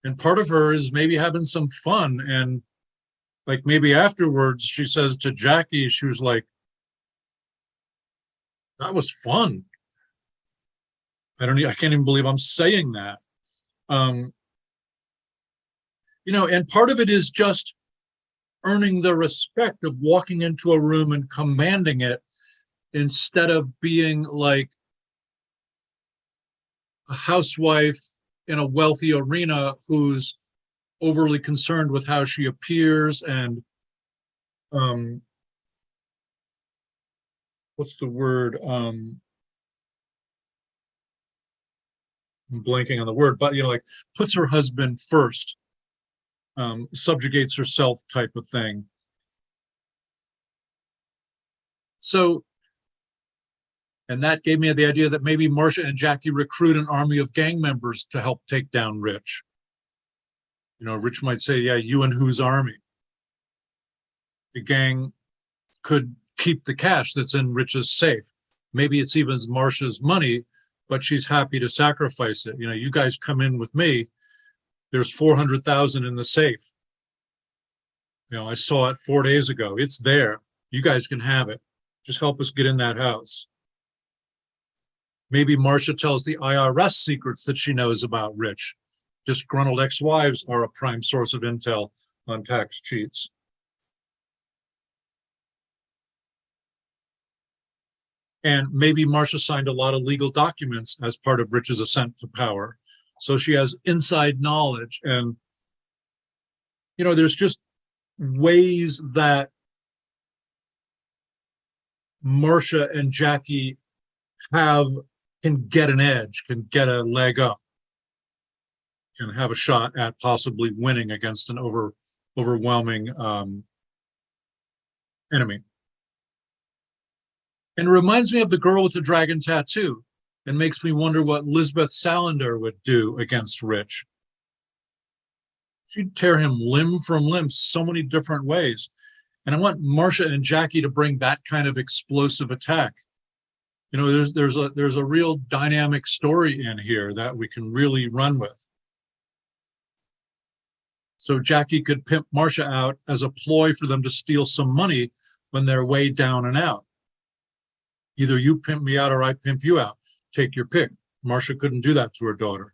And part of her is maybe having some fun. And like maybe afterwards she says to Jackie, she was like, that was fun. I can't even believe I'm saying that. You know, and part of it is just earning the respect of walking into a room and commanding it instead of being like a housewife in a wealthy arena who's overly concerned with how she appears and what's the word? I'm blanking on the word, but you know, like puts her husband first, subjugates herself type of thing. So, and that gave me the idea that maybe Marcia and Jackie recruit an army of gang members to help take down Rich. You know, Rich might say, yeah, you and whose army? The gang could keep the cash that's in Rich's safe. Maybe it's even Marcia's money, but she's happy to sacrifice it. You know, you guys come in with me. There's 400,000 in the safe. You know, I saw it 4 days ago. It's there. You guys can have it. Just help us get in that house. Maybe Marcia tells the IRS secrets that she knows about Rich. Disgruntled ex-wives are a prime source of intel on tax cheats. And maybe Marcia signed a lot of legal documents as part of Rich's ascent to power. So she has inside knowledge. And, you know, there's just ways that Marcia and Jackie can get an edge, can get a leg up, can have a shot at possibly winning against an overwhelming enemy. And it reminds me of the girl with the dragon tattoo and makes me wonder what Lisbeth Salander would do against Rich. She'd tear him limb from limb so many different ways. And I want Marcia and Jackie to bring that kind of explosive attack. You know, there's a real dynamic story in here that we can really run with. So Jackie could pimp Marcia out as a ploy for them to steal some money when they're way down and out. Either you pimp me out or I pimp you out. Take your pick. Marcia couldn't do that to her daughter.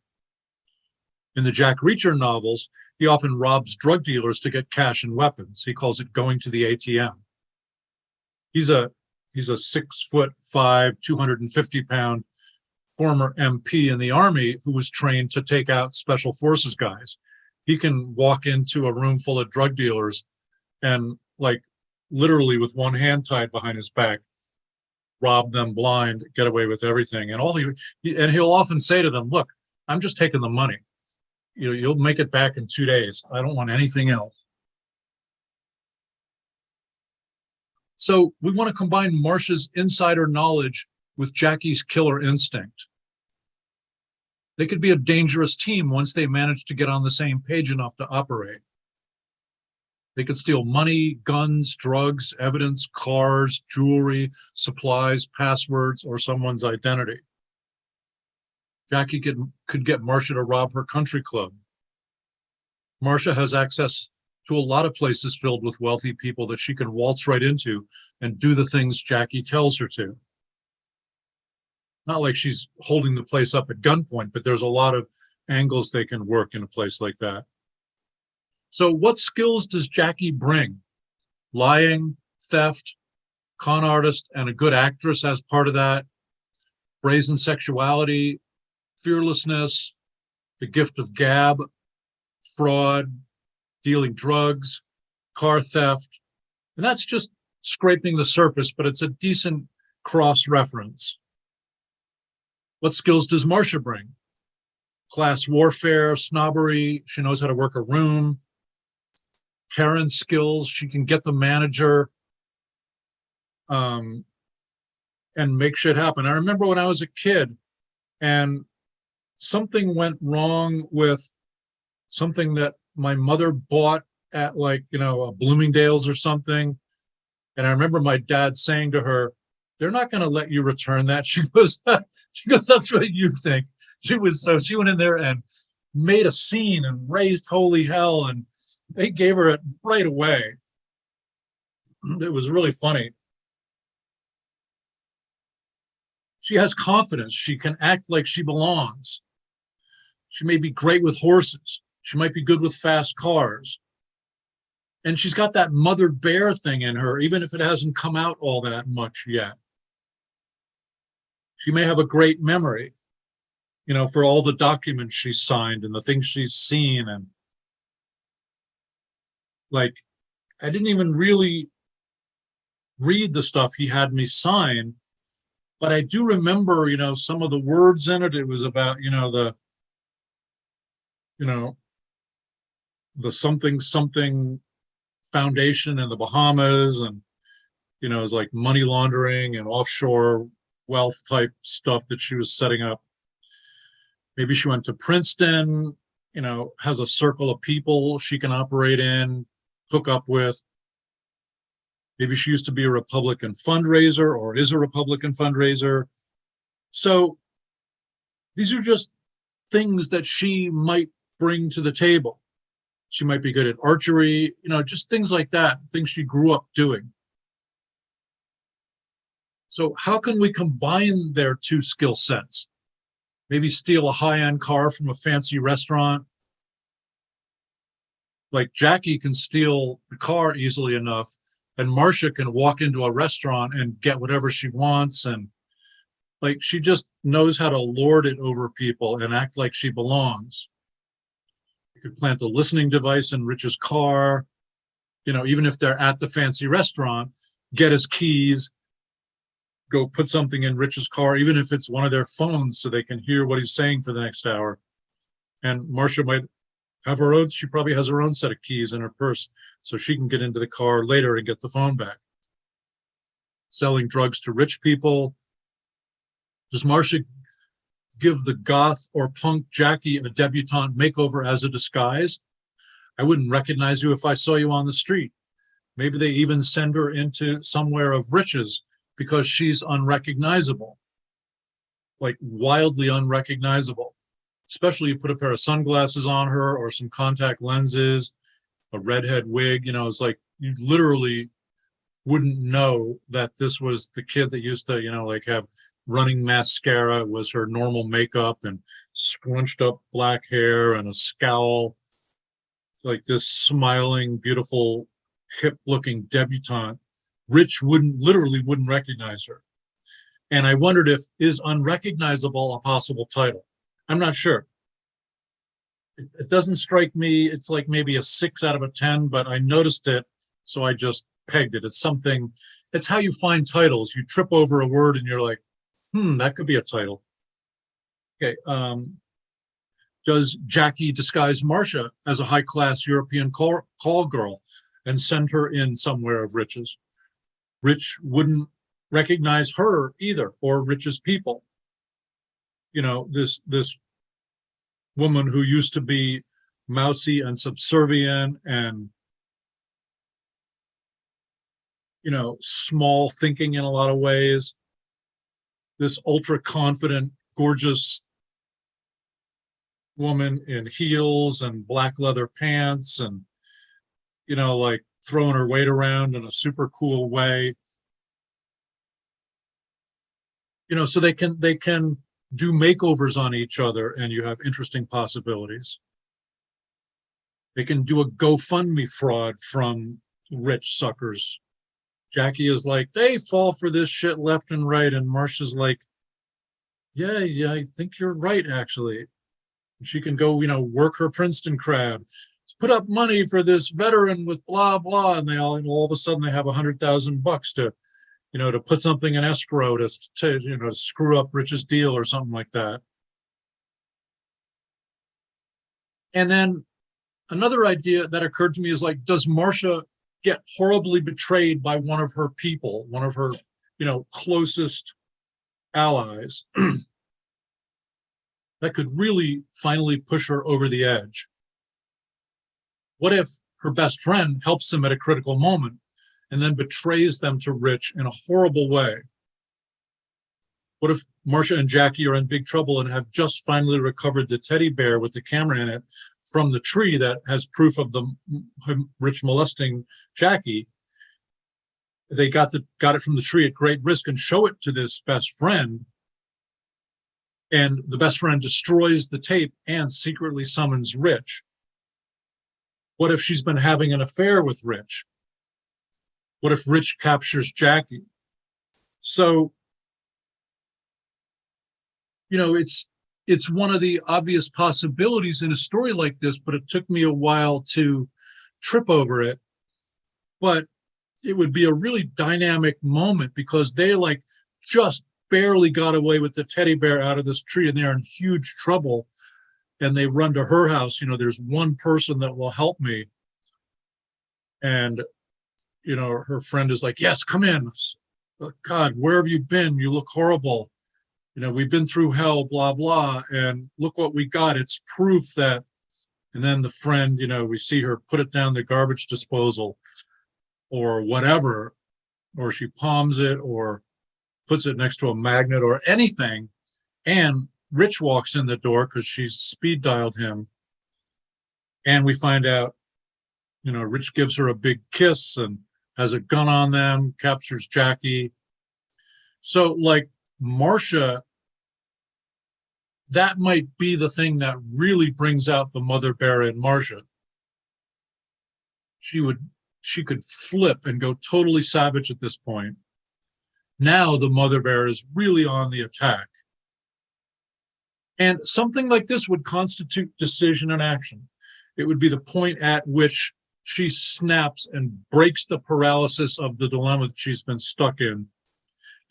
In the Jack Reacher novels, he often robs drug dealers to get cash and weapons. He calls it going to the ATM. He's a 6'5", 250-pound former MP in the Army who was trained to take out special forces guys. He can walk into a room full of drug dealers and, like, literally with one hand tied behind his back, rob them blind, get away with everything. And he'll often say to them, look, I'm just taking the money. You'll make it back in 2 days. I don't want anything else. So we want to combine Marcia's insider knowledge with Jackie's killer instinct. They could be a dangerous team once they manage to get on the same page enough to operate. They could steal money, guns, drugs, evidence, cars, jewelry, supplies, passwords, or someone's identity. Jackie could get Marcia to rob her country club. Marcia has access to a lot of places filled with wealthy people that she can waltz right into and do the things Jackie tells her to. Not like she's holding the place up at gunpoint, but there's a lot of angles they can work in a place like that. So what skills does Jackie bring? Lying, theft, con artist, and a good actress as part of that, brazen sexuality, fearlessness, the gift of gab, fraud, dealing drugs, car theft. And that's just scraping the surface, but it's a decent cross-reference. What skills does Marcia bring? Class warfare, snobbery, she knows how to work a room. Karen skills, she can get the manager and make shit happen. I remember when I was a kid and something went wrong with something that my mother bought at, like, a Bloomingdale's or something. And I remember my dad saying to her, they're not going to let you return that. She goes, that's what you think. She went in there and made a scene and raised holy hell, and they gave her it right away. It was really funny. She has confidence. She can act like she belongs. She may be great with horses. She might be good with fast cars. And she's got that mother bear thing in her, even if it hasn't come out all that much yet. She may have a great memory, for all the documents she's signed and the things she's seen. And, like, I didn't even really read the stuff he had me sign, but I do remember, some of the words in it. It was about, the something foundation in the Bahamas, and, it was like money laundering and offshore wealth type stuff that she was setting up. Maybe she went to Princeton, has a circle of people she can operate in, hook up with. Maybe she used to be a Republican fundraiser or is a Republican fundraiser. So these are just things that she might bring to the table. She might be good at archery, just things like that, things she grew up doing. So how can we combine their two skill sets? Maybe steal a high-end car from a fancy restaurant. Like, Jackie can steal the car easily enough, and Marcia can walk into a restaurant and get whatever she wants. And, like, she just knows how to lord it over people and act like she belongs. You could plant a listening device in Rich's car, even if they're at the fancy restaurant, get his keys, go put something in Rich's car, even if it's one of their phones, so they can hear what he's saying for the next hour. And Marcia might have her own, she probably has her own set of keys in her purse, so she can get into the car later and get the phone back. Selling drugs to rich people. Does Marcia give the goth or punk Jackie a debutante makeover as a disguise? I wouldn't recognize you if I saw you on the street. Maybe they even send her into somewhere of riches because she's unrecognizable, like wildly unrecognizable. Especially you put a pair of sunglasses on her or some contact lenses, a redhead wig, it's like you literally wouldn't know that this was the kid that used to, like have running mascara, was her normal makeup, and scrunched up black hair and a scowl, like this smiling, beautiful, hip looking debutante. Rich literally wouldn't recognize her. And I wondered if is unrecognizable a possible title. I'm not sure. It doesn't strike me. It's like maybe a 6 out of a 10, but I noticed it, so I just pegged it. It's something, it's how you find titles. You trip over a word and you're like, that could be a title. Okay. Does Jackie disguise Marcia as a high-class European call girl and send her in somewhere of Rich's? Rich wouldn't recognize her either, or Rich's people. This woman who used to be mousy and subservient and, small thinking in a lot of ways. This ultra confident, gorgeous woman in heels and black leather pants and, like throwing her weight around in a super cool way. So they can do makeovers on each other and you have interesting possibilities. They can do a GoFundMe fraud from rich suckers. Jackie is like, they fall for this shit left and right. And Marcia's like, yeah, I think you're right, actually. She can go, work her Princeton crowd, put up money for this veteran with blah, blah. And they all of a sudden they have $100,000 to, to put something in escrow to screw up Rich's deal or something like that. And then another idea that occurred to me is like, does Marcia get horribly betrayed by one of her people, one of her, closest allies that could really finally push her over the edge? What if her best friend helps them at a critical moment and then betrays them to Rich in a horrible way? What if Marcia and Jackie are in big trouble and have just finally recovered the teddy bear with the camera in it from the tree that has proof of Rich molesting Jackie? They got it from the tree at great risk and show it to this best friend. And the best friend destroys the tape and secretly summons Rich. What if she's been having an affair with Rich? What if Rich captures Jackie? So, it's one of the obvious possibilities in a story like this, but it took me a while to trip over it. But it would be a really dynamic moment because they like just barely got away with the teddy bear out of this tree and they're in huge trouble. And they run to her house. There's one person that will help me. And, her friend is like, yes, come in. God, where have you been? You look horrible. We've been through hell, blah, blah. And look what we got. It's proof that, and then the friend, we see her put it down the garbage disposal or whatever, or she palms it or puts it next to a magnet or anything. And Rich walks in the door because she's speed dialed him. And we find out, Rich gives her a big kiss and has a gun on them, captures Jackie. So like Marcia, that might be the thing that really brings out the mother bear in Marcia. She could flip and go totally savage at this point. Now the mother bear is really on the attack. And something like this would constitute decision and action. It would be the point at which she snaps and breaks the paralysis of the dilemma that she's been stuck in.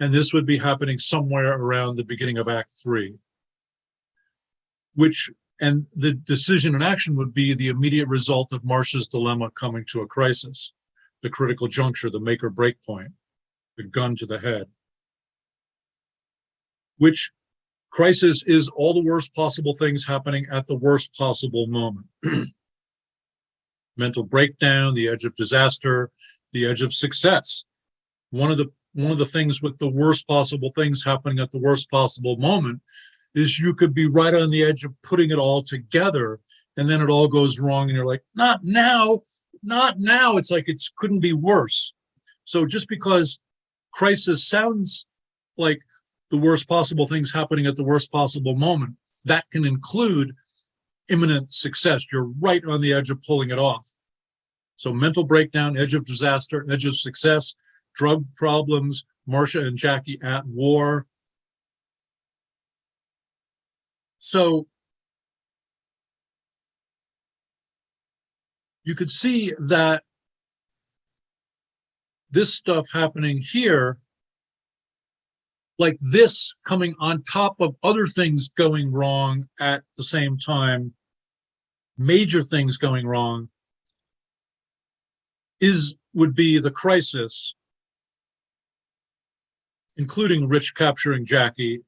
And this would be happening somewhere around the beginning of Act 3. And the decision and action would be the immediate result of Marcia's dilemma coming to a crisis, the critical juncture, the make or break point, the gun to the head. Which crisis is all the worst possible things happening at the worst possible moment. Mental breakdown, the edge of disaster, the edge of success. One of the things with the worst possible things happening at the worst possible moment is you could be right on the edge of putting it all together, and then it all goes wrong, and you're like, not now. It's like it couldn't be worse. So just because crisis sounds like the worst possible things happening at the worst possible moment, that can include imminent success. You're right on the edge of pulling it off. So mental breakdown, edge of disaster, edge of success, drug problems, Marcia and Jackie at war. So you could see that this stuff happening here, like this coming on top of other things going wrong at the same time, major things going wrong, would be the crisis, including Rich capturing Jackie.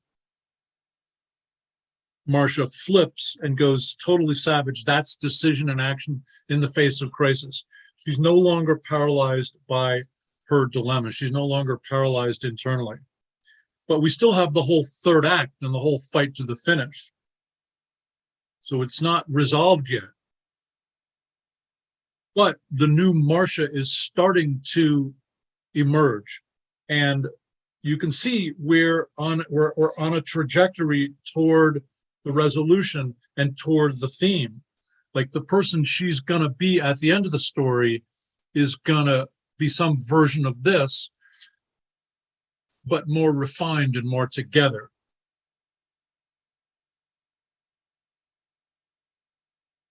Marcia flips and goes totally savage. That's decision and action in the face of crisis. She's no longer paralyzed by her dilemma. She's no longer paralyzed internally. But we still have the whole third act and the whole fight to the finish. So it's not resolved yet. But the new Marcia is starting to emerge. And you can see we're on a trajectory toward the resolution and toward the theme. Like the person she's going to be at the end of the story is going to be some version of this, but more refined and more together.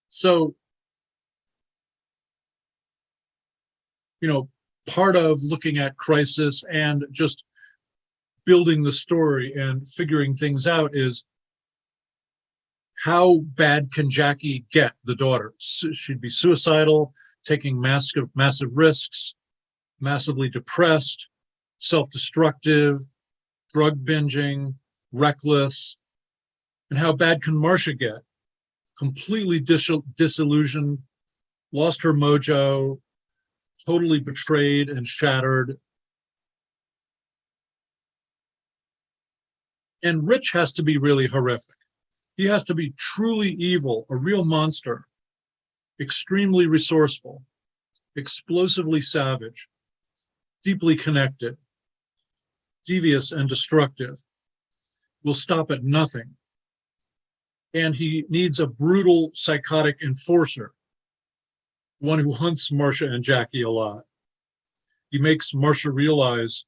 So, part of looking at crisis and just building the story and figuring things out is, how bad can Jackie get, the daughter? She'd be suicidal, taking massive risks, massively depressed, self-destructive, drug binging, reckless. And how bad can Marcia get? Completely disillusioned, lost her mojo, totally betrayed and shattered. And Rich has to be really horrific. He has to be truly evil, a real monster, extremely resourceful, explosively savage, deeply connected, devious and destructive, will stop at nothing. And he needs a brutal, psychotic enforcer, one who hunts Marcia and Jackie a lot. He makes Marcia realize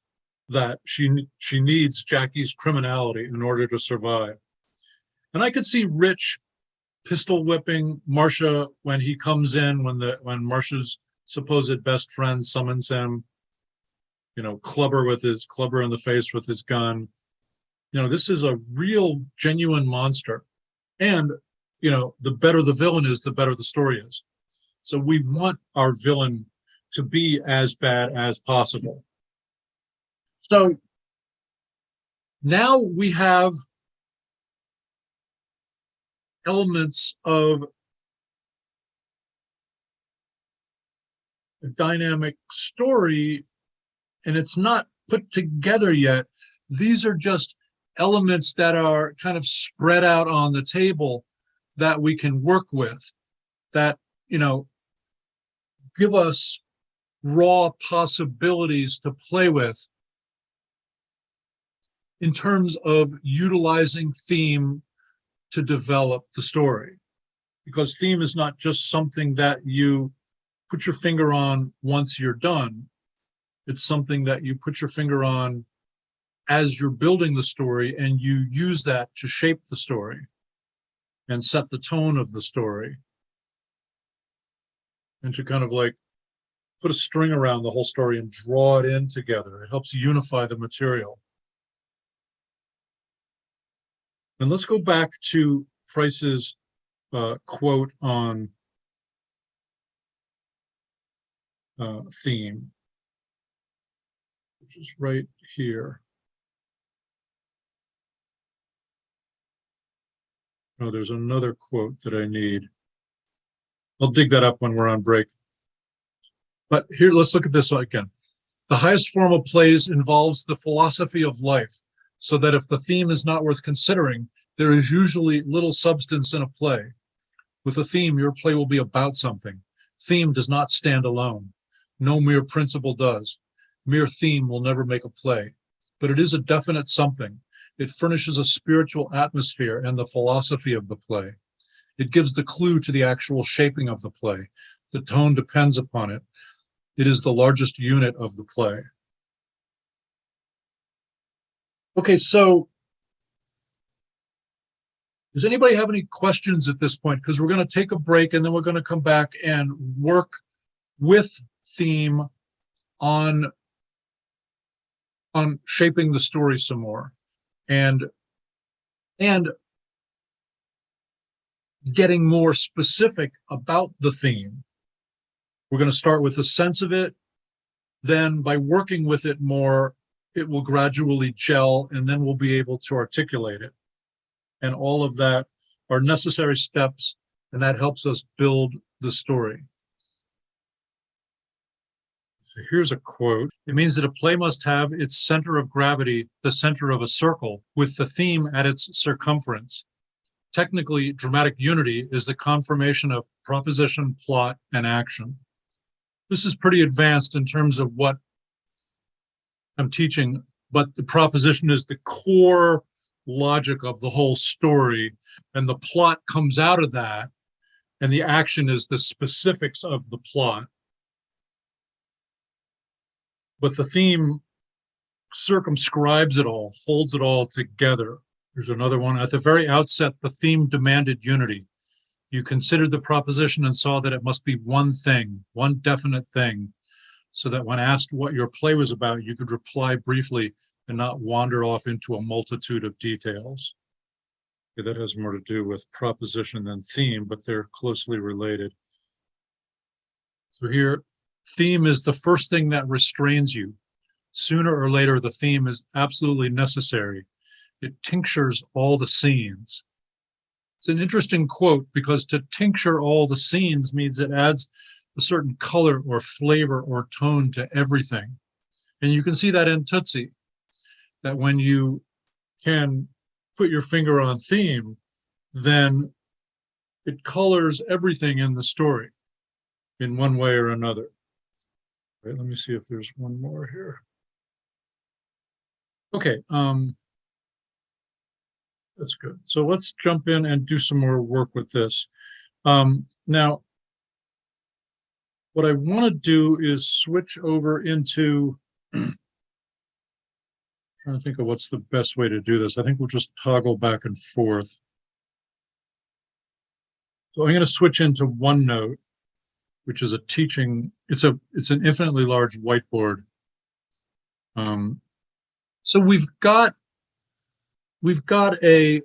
that she needs Jackie's criminality in order to survive. And I could see Rich pistol whipping Marcia when he comes in, when Marcia's supposed best friend summons him, club her in the face with his gun. This is a real, genuine monster. And, the better the villain is, the better the story is. So we want our villain to be as bad as possible. So now we have elements of a dynamic story, and it's not put together yet. These are just elements that are kind of spread out on the table that we can work with, that, give us raw possibilities to play with in terms of utilizing theme to develop the story. Because theme is not just something that you put your finger on once you're done. It's something that you put your finger on as you're building the story, and you use that to shape the story and set the tone of the story, and to kind of like put a string around the whole story and draw it in together. It helps unify the material. And let's go back to Price's quote on theme, which is right here. Oh, there's another quote that I need. I'll dig that up when we're on break. But here, let's look at this again. The highest form of plays involves the philosophy of life, so that if the theme is not worth considering, there is usually little substance in a play. With a theme, your play will be about something. Theme does not stand alone. No mere principle does. Mere theme will never make a play, but it is a definite something. It furnishes a spiritual atmosphere and the philosophy of the play. It gives the clue to the actual shaping of the play. The tone depends upon it. It is the largest unit of the play. Okay, so does anybody have any questions at this point? Because we're going to take a break and then we're going to come back and work with theme on shaping the story some more and getting more specific about the theme. We're going to start with a sense of it. Then by working with it more, it will gradually gel, and then we'll be able to articulate it. And all of that are necessary steps, and that helps us build the story. So here's a quote. It means that a play must have its center of gravity, the center of a circle, with the theme at its circumference. Technically, dramatic unity is the conformation of proposition, plot, and action. This is pretty advanced in terms of what I'm teaching, but the proposition is the core logic of the whole story, and the plot comes out of that, and the action is the specifics of the plot. But the theme circumscribes it all, holds it all together. There's another one. At the very outset, the theme demanded unity. You considered the proposition and saw that it must be one thing, one definite thing, so that when asked what your play was about, you could reply briefly and not wander off into a multitude of details. Okay, that has more to do with proposition than theme, but they're closely related. So here, theme is the first thing that restrains you. Sooner or later, the theme is absolutely necessary. It tinctures all the scenes. It's an interesting quote because to tincture all the scenes means it adds a certain color or flavor or tone to everything. And you can see that in Tootsie, that when you can put your finger on theme, then it colors everything in the story in one way or another. Right, let me see if there's one more here. Okay, that's good. So let's jump in and do some more work with this. Now, what I want to do is switch over into, trying to think of what's the best way to do this. I think we'll just toggle back and forth. So I'm going to switch into OneNote, which is a teaching, it's an infinitely large whiteboard. So we've got a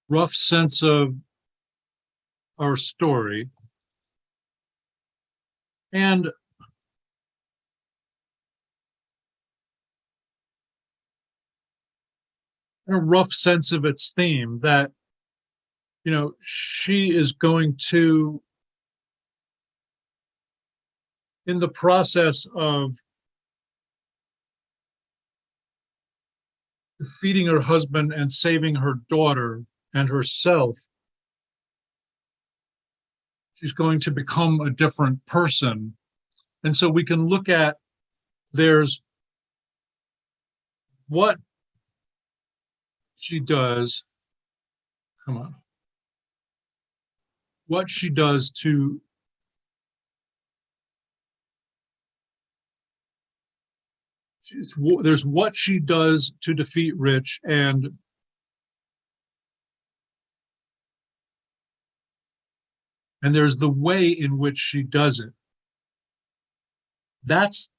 rough sense of our story, and a rough sense of its theme, that, you know, she is going to, in the process of defeating her husband and saving her daughter and herself, she's going to become a different person. And so we can look at, there's what she does, come on, what she does to there's what she does to defeat Rich, and there's the way in which she does it. That's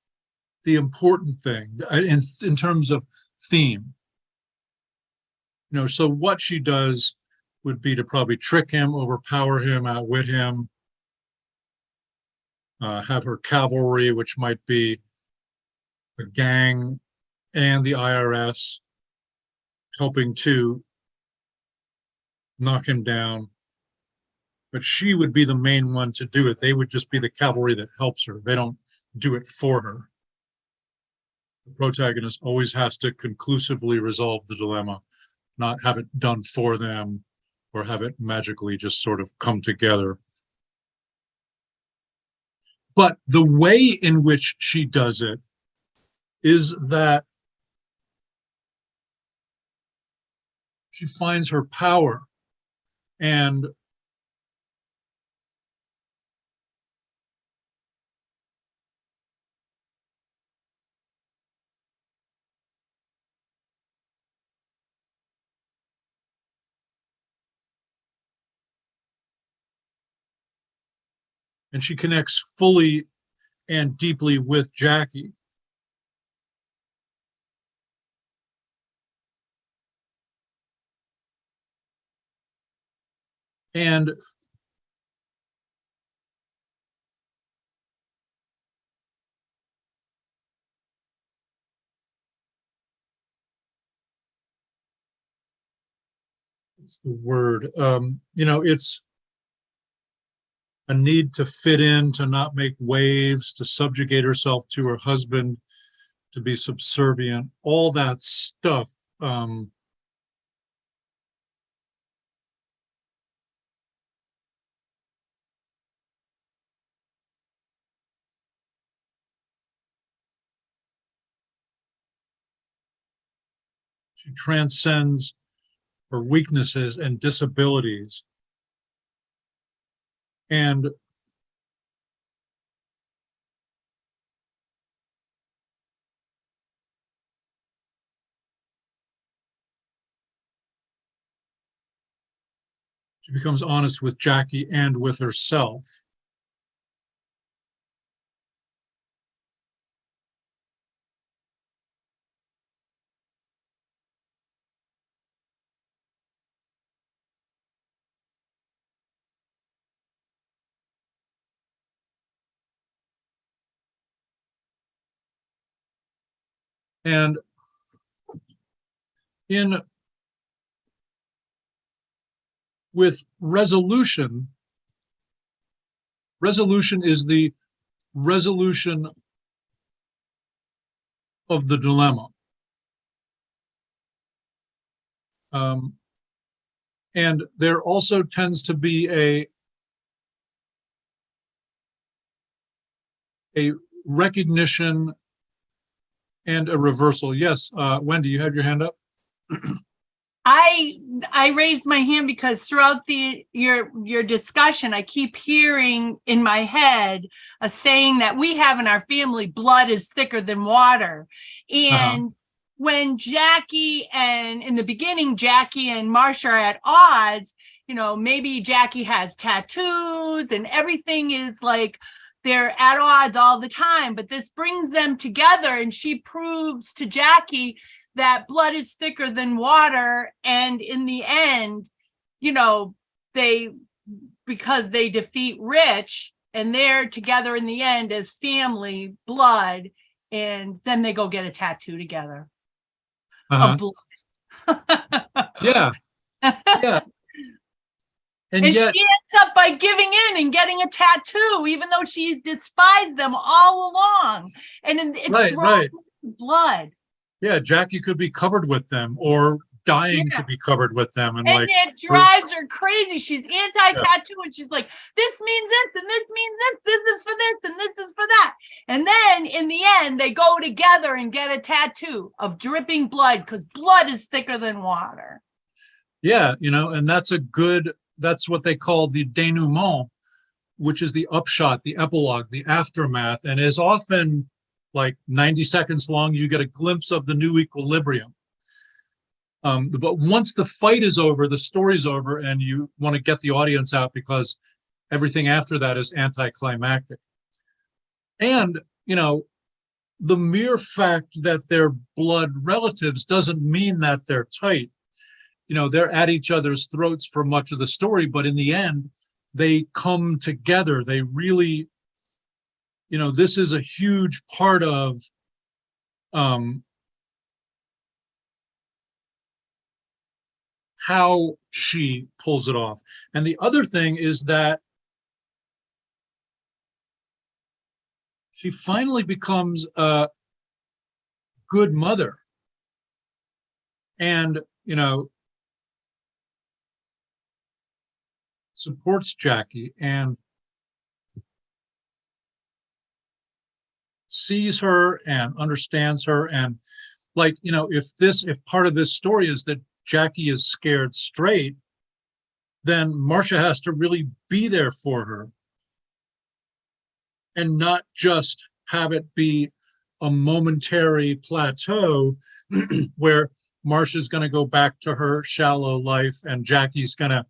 the important thing in terms of theme. You know, so what she does would be to probably trick him, overpower him, outwit him, have her cavalry, which might be a gang and the IRS helping to knock him down. But she would be the main one to do it. They would just be the cavalry that helps her. They don't do it for her. The protagonist always has to conclusively resolve the dilemma, not have it done for them or have it magically just sort of come together. But the way in which she does it is that she finds her power, and she connects fully and deeply with Jackie. And what's the word? It's a need to fit in, to not make waves, to subjugate herself to her husband, to be subservient, all that stuff. She transcends her weaknesses and disabilities. And she becomes honest with Jackie and with herself. And in with resolution is the resolution of the dilemma. And there also tends to be a recognition and a reversal. Yes, Wendy, you had your hand up. I raised my hand because throughout your discussion, I keep hearing in my head a saying that we have in our family: blood is thicker than water. And when Jackie and in the beginning, Jackie and Marcia are at odds, maybe Jackie has tattoos and everything is like they're at odds all the time, but this brings them together, and she proves to Jackie that blood is thicker than water. And in the end, because they defeat Rich, and they're together in the end as family, blood, and then they go get a tattoo together. Of blood. Yeah. And yet, she ends up by giving in and getting a tattoo, even though she despised them all along. And it's right. Blood. Yeah, Jackie could be covered with them or dying to be covered with them. And like, it drives her crazy. She's anti-tattoo, and she's like, this means this, and this means this. This is for this, and this is for that. And then in the end, they go together and get a tattoo of dripping blood, because blood is thicker than water. Yeah, and that's what they call the denouement, which is the upshot, the epilogue, the aftermath, and is often like 90 seconds long. You get a glimpse of the new equilibrium. But once the fight is over, the story's over, and you want to get the audience out because everything after that is anticlimactic. And, the mere fact that they're blood relatives doesn't mean that they're tight. They're at each other's throats for much of the story, but in the end, they come together. They really, this is a huge part of how she pulls it off. And the other thing is that she finally becomes a good mother. And, supports Jackie, and sees her and understands her. And like, if part of this story is that Jackie is scared straight, then Marcia has to really be there for her and not just have it be a momentary plateau where Marcia's going to go back to her shallow life and Jackie's going to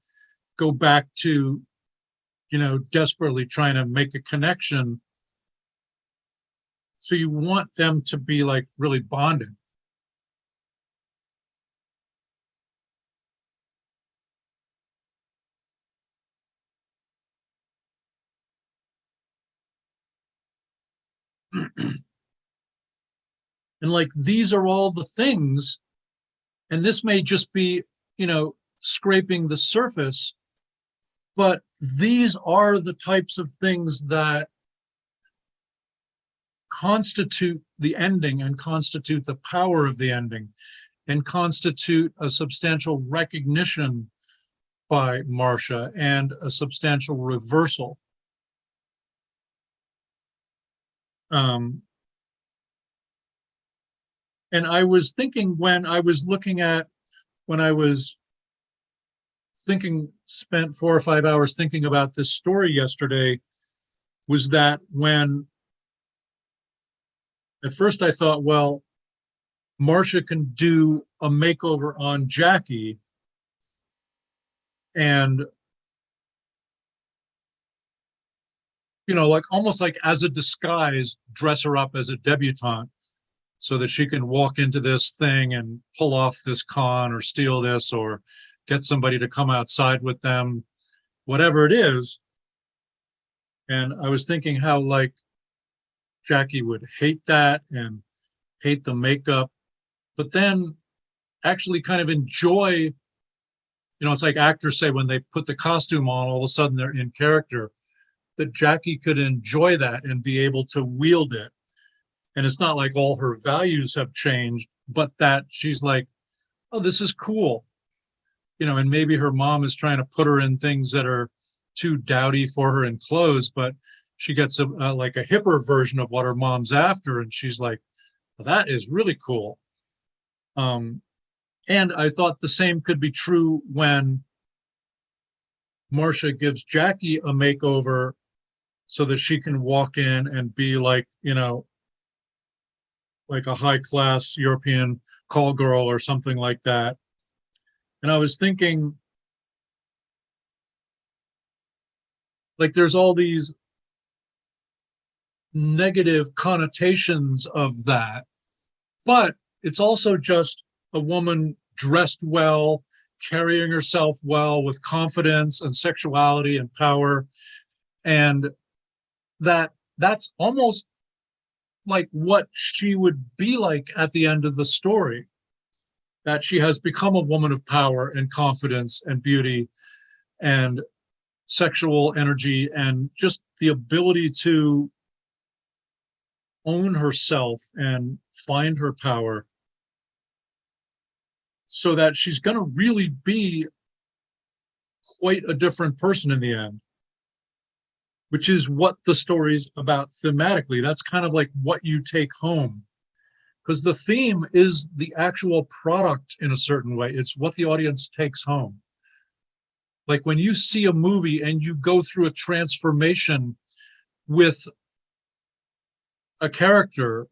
go back to, desperately trying to make a connection. So you want them to be like really bonded. And like, these are all the things, and this may just be, scraping the surface, but these are the types of things that constitute the ending and constitute the power of the ending and constitute a substantial recognition by Marcia and a substantial reversal. And I was thinking when I was spent 4 or 5 hours thinking about this story yesterday, was that when at first I thought, well, Marcia can do a makeover on Jackie and, like almost like as a disguise, dress her up as a debutante so that she can walk into this thing and pull off this con or steal this or get somebody to come outside with them, whatever it is. And I was thinking how like Jackie would hate that and hate the makeup, but then actually kind of enjoy, it's like actors say when they put the costume on, all of a sudden they're in character, that Jackie could enjoy that and be able to wield it. And it's not like all her values have changed, but that she's like, oh, this is cool. And maybe her mom is trying to put her in things that are too dowdy for her in clothes, but she gets like a hipper version of what her mom's after. And she's like, well, that is really cool. And I thought the same could be true when Marcia gives Jackie a makeover so that she can walk in and be like, like a high class European call girl or something like that. And I was thinking, like, there's all these negative connotations of that, but it's also just a woman dressed well, carrying herself well with confidence and sexuality and power. And that's almost like what she would be like at the end of the story, that she has become a woman of power and confidence and beauty and sexual energy and just the ability to own herself and find her power, so that she's going to really be quite a different person in the end, which is what the story's about thematically. That's kind of like what you take home, because the theme is the actual product in a certain way. It's what the audience takes home. Like when you see a movie and you go through a transformation with a character,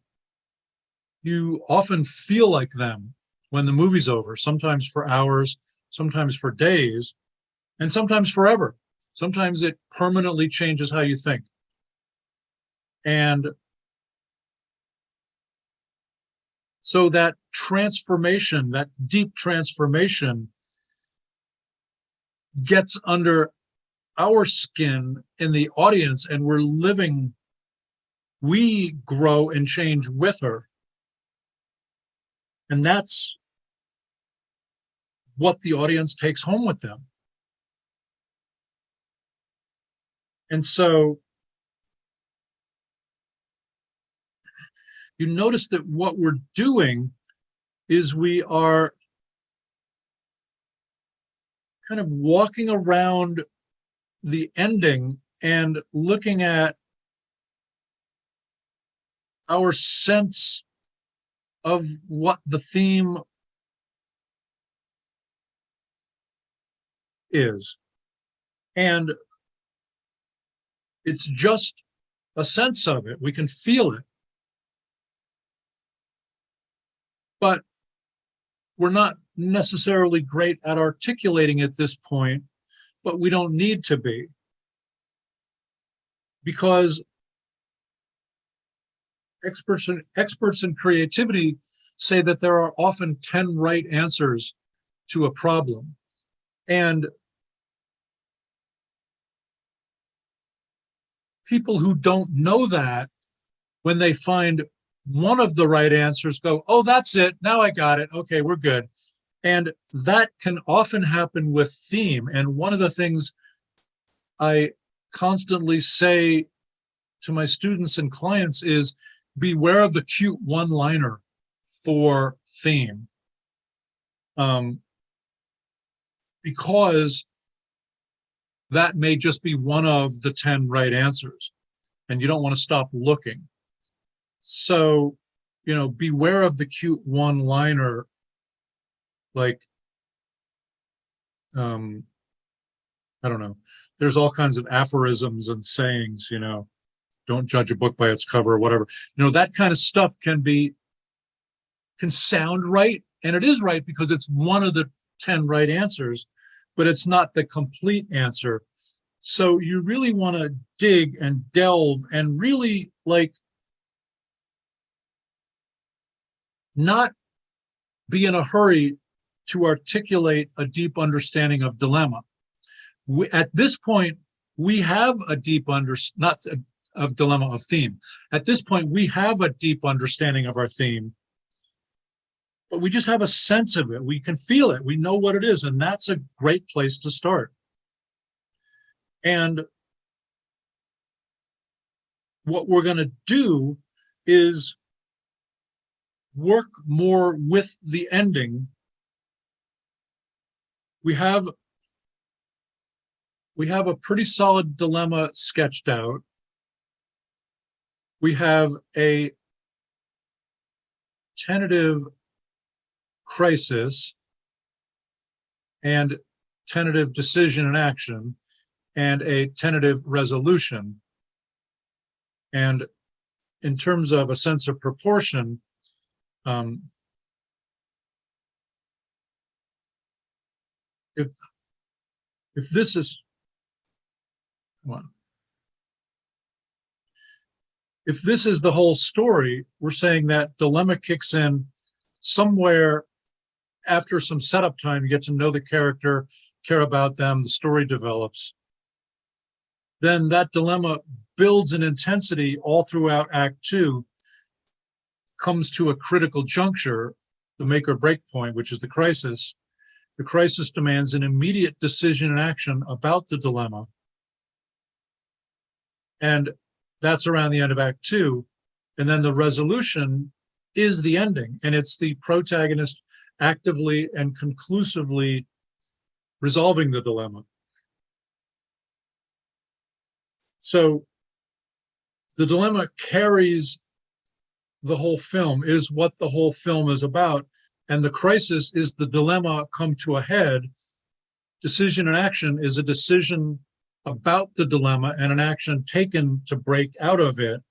you often feel like them when the movie's over, sometimes for hours, sometimes for days, and sometimes forever. Sometimes it permanently changes how you think. And so that transformation, that deep transformation, gets under our skin in the audience, and we grow and change with her. And that's what the audience takes home with them. And so you notice that what we're doing is we are kind of walking around the ending and looking at our sense of what the theme is. And it's just a sense of it. We can feel it. But we're not necessarily great at articulating at this point, but we don't need to be. Because experts in creativity say that there are often 10 right answers to a problem. And people who don't know that, when they find one of the right answers, go, oh, that's it. Now I got it. Okay, we're good. And that can often happen with theme. And one of the things I constantly say to my students and clients is beware of the cute one-liner for theme. Because that may just be one of the 10 right answers, and you don't want to stop looking. So, beware of the cute one-liner, like, I don't know. There's all kinds of aphorisms and sayings, don't judge a book by its cover or whatever. That kind of stuff can sound right, and it is right because it's one of the 10 right answers, but it's not the complete answer. So you really want to dig and delve and really not be in a hurry to articulate a deep understanding of dilemma. At this point, we have a deep not of dilemma, of theme. At this point, we have a deep understanding of our theme, but we just have a sense of it. We can feel it. We know what it is, and that's a great place to start. And what we're going to do is work more with the ending. We have a pretty solid dilemma sketched out. We have a tentative crisis and tentative decision and action and a tentative resolution. And in terms of a sense of proportion, if this is, if this is the whole story, we're saying that dilemma kicks in somewhere after some setup time. You get to know the character, care about them, the story develops. Then that dilemma builds in intensity all throughout Act 2, comes to a critical juncture, the make or break point, which is the crisis. The crisis demands an immediate decision and action about the dilemma. And that's around the end of Act 2. And then the resolution is the ending. And it's the protagonist actively and conclusively resolving the dilemma. So the dilemma carries the whole film, is what the whole film is about. And the crisis is the dilemma come to a head. Decision and action is a decision about the dilemma and an action taken to break out of it.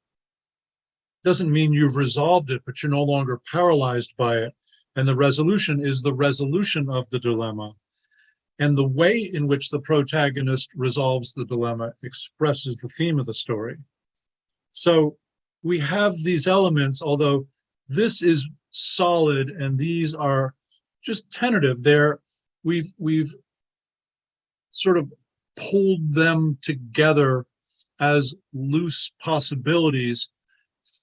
Doesn't mean you've resolved it, but you're no longer paralyzed by it. And the resolution is the resolution of the dilemma. And the way in which the protagonist resolves the dilemma expresses the theme of the story. So we have these elements, although this is solid and these are just tentative. We've sort of pulled them together as loose possibilities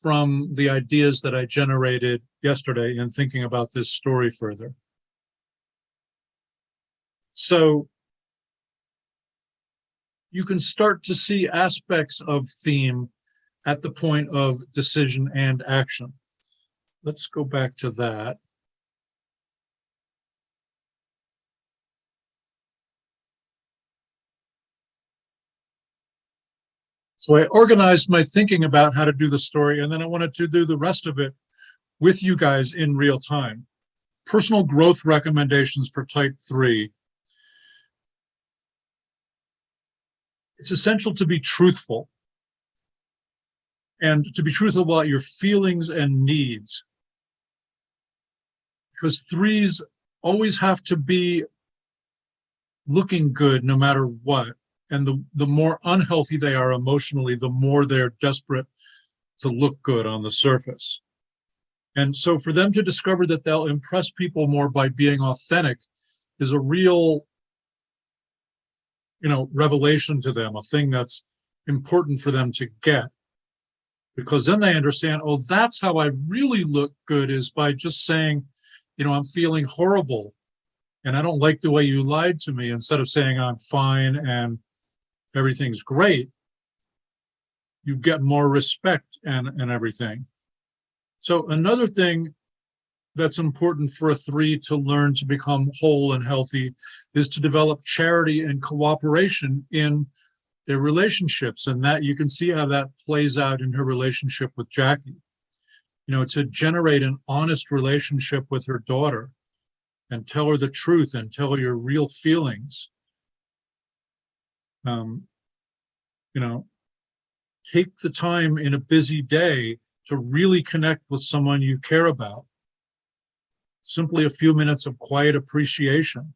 from the ideas that I generated yesterday in thinking about this story further. So you can start to see aspects of theme at the point of decision and action. Let's go back to that. So I organized my thinking about how to do the story, and then I wanted to do the rest of it with you guys in real time. Personal growth recommendations for type 3. It's essential to be truthful, and to be truthful about your feelings and needs, because 3s always have to be looking good no matter what. And the more unhealthy they are emotionally, the more they're desperate to look good on the surface. And so for them to discover that they'll impress people more by being authentic is a real, revelation to them, a thing that's important for them to get. Because then they understand, oh, that's how I really look good, is by just saying, I'm feeling horrible and I don't like the way you lied to me, instead of saying I'm fine and everything's great. You get more respect and everything. So another thing that's important for a 3 to learn to become whole and healthy is to develop charity and cooperation in their relationships. And that you can see how that plays out in her relationship with Jackie. To generate an honest relationship with her daughter and tell her the truth and tell her your real feelings. Take the time in a busy day to really connect with someone you care about. Simply a few minutes of quiet appreciation.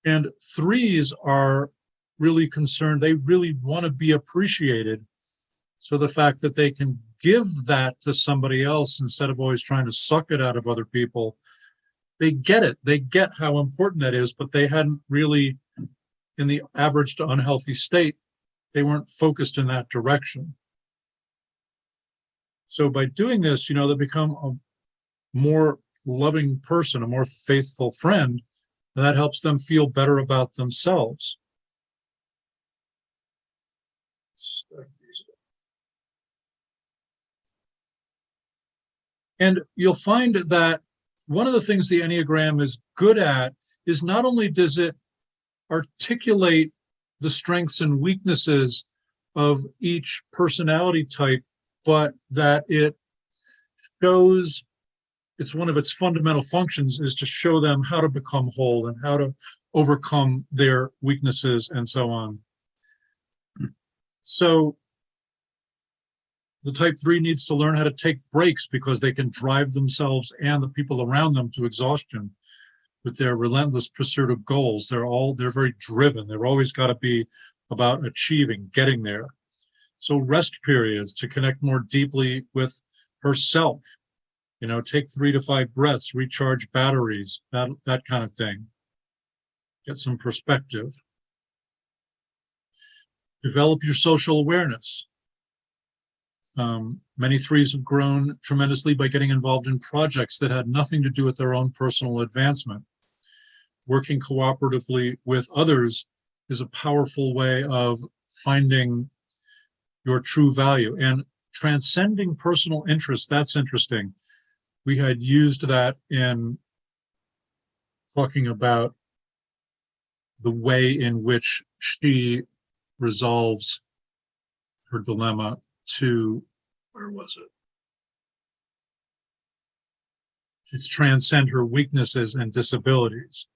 And 3s are really concerned. They really want to be appreciated. So the fact that they can give that to somebody else instead of always trying to suck it out of other people, they get it. They get how important that is, but they hadn't really, in the average to unhealthy state, they weren't focused in that direction. So by doing this, they become a more loving person, a more faithful friend, and that helps them feel better about themselves. And you'll find that one of the things the Enneagram is good at is not only does it articulate the strengths and weaknesses of each personality type, but that it shows, it's one of its fundamental functions is to show them how to become whole and how to overcome their weaknesses and so on. So the type 3 needs to learn how to take breaks, because they can drive themselves and the people around them to exhaustion with their relentless pursuit of goals. They're very driven. They're always got to be about achieving, getting there. So rest periods to connect more deeply with herself. Take 3 to 5 breaths, recharge batteries, that kind of thing. Get some perspective. Develop your social awareness. Many 3s have grown tremendously by getting involved in projects that had nothing to do with their own personal advancement. Working cooperatively with others is a powerful way of finding your true value and transcending personal interests. That's interesting. We had used that in talking about the way in which she resolves her dilemma to, where was it? It's transcend her weaknesses and disabilities.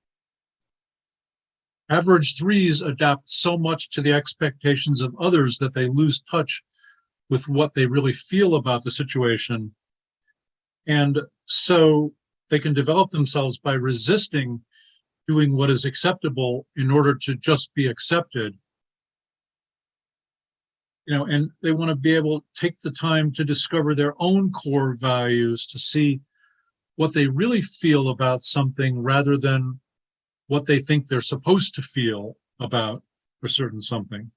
Average 3s adapt so much to the expectations of others that they lose touch with what they really feel about the situation. And so they can develop themselves by resisting doing what is acceptable in order to just be accepted. And they want to be able to take the time to discover their own core values, to see what they really feel about something rather than what they think they're supposed to feel about a certain something.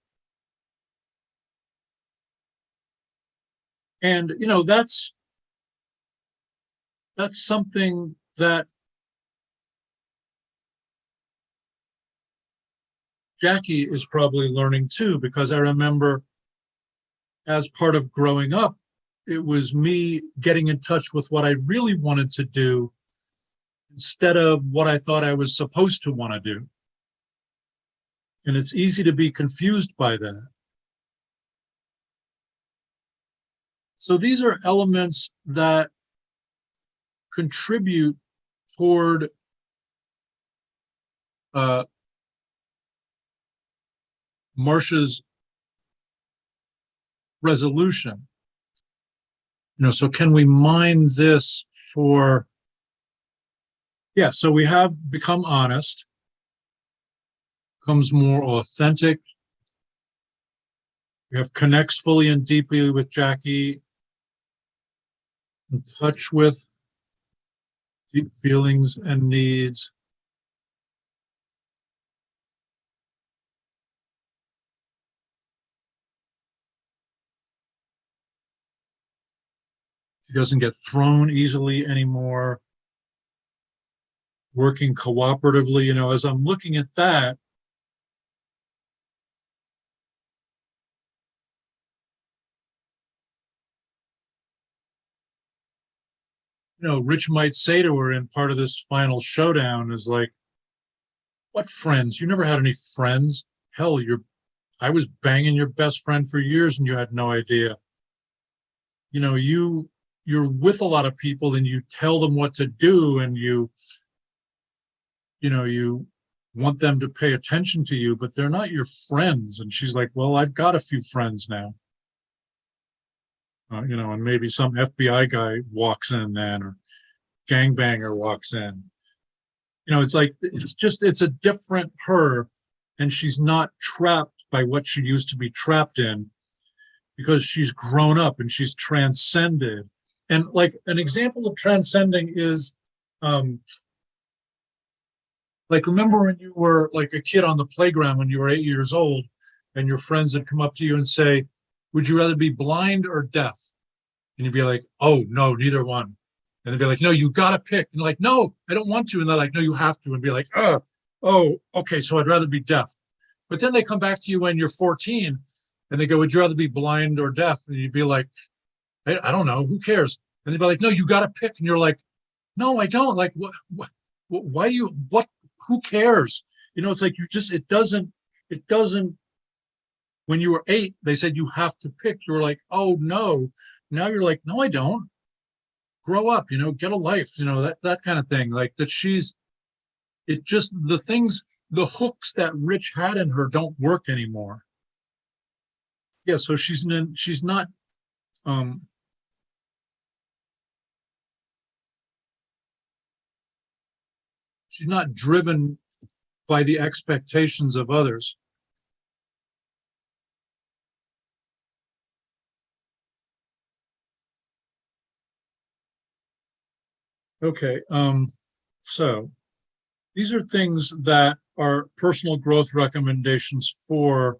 And, that's something that Jackie is probably learning too, because I remember as part of growing up, it was me getting in touch with what I really wanted to do instead of what I thought I was supposed to want to do. And it's easy to be confused by that. So these are elements that contribute toward Marcia's resolution. So can we mine this for, yeah, so we have become honest, becomes more authentic. We have connects fully and deeply with Jackie, in touch with deep feelings and needs. She doesn't get thrown easily anymore. Working cooperatively, as I'm looking at that, Rich might say to her in part of this final showdown is like, what friends? You never had any friends. Hell, I was banging your best friend for years and you had no idea. You're with a lot of people and you tell them what to do and you want them to pay attention to you, but they're not your friends. And she's like, well, I've got a few friends now. And maybe some FBI guy walks in then, or gangbanger walks in. It's like, it's a different her, and she's not trapped by what she used to be trapped in because she's grown up and she's transcended. And like an example of transcending is, like, remember when you were like a kid on the playground when you were 8 years old and your friends would come up to you and say, would you rather be blind or deaf? And you'd be like, oh, no, neither one. And they'd be like, no, you got to pick. And you're like, no, I don't want to. And they're like, no, you have to. And be like, oh, okay, so I'd rather be deaf. But then they come back to you when you're 14 and they go, would you rather be blind or deaf? And you'd be like, I don't know, who cares? And they'd be like, no, you got to pick. And you're like, no, I don't. Like, why do you, who cares? It's like it doesn't, when you were 8, they said you have to pick. You were like, oh no. Now you're like, no, I don't. Grow up, get a life, that kind of thing. Like that the hooks that Rich had in her don't work anymore. Yeah, so she's not driven by the expectations of others. Okay, so these are things that are personal growth recommendations for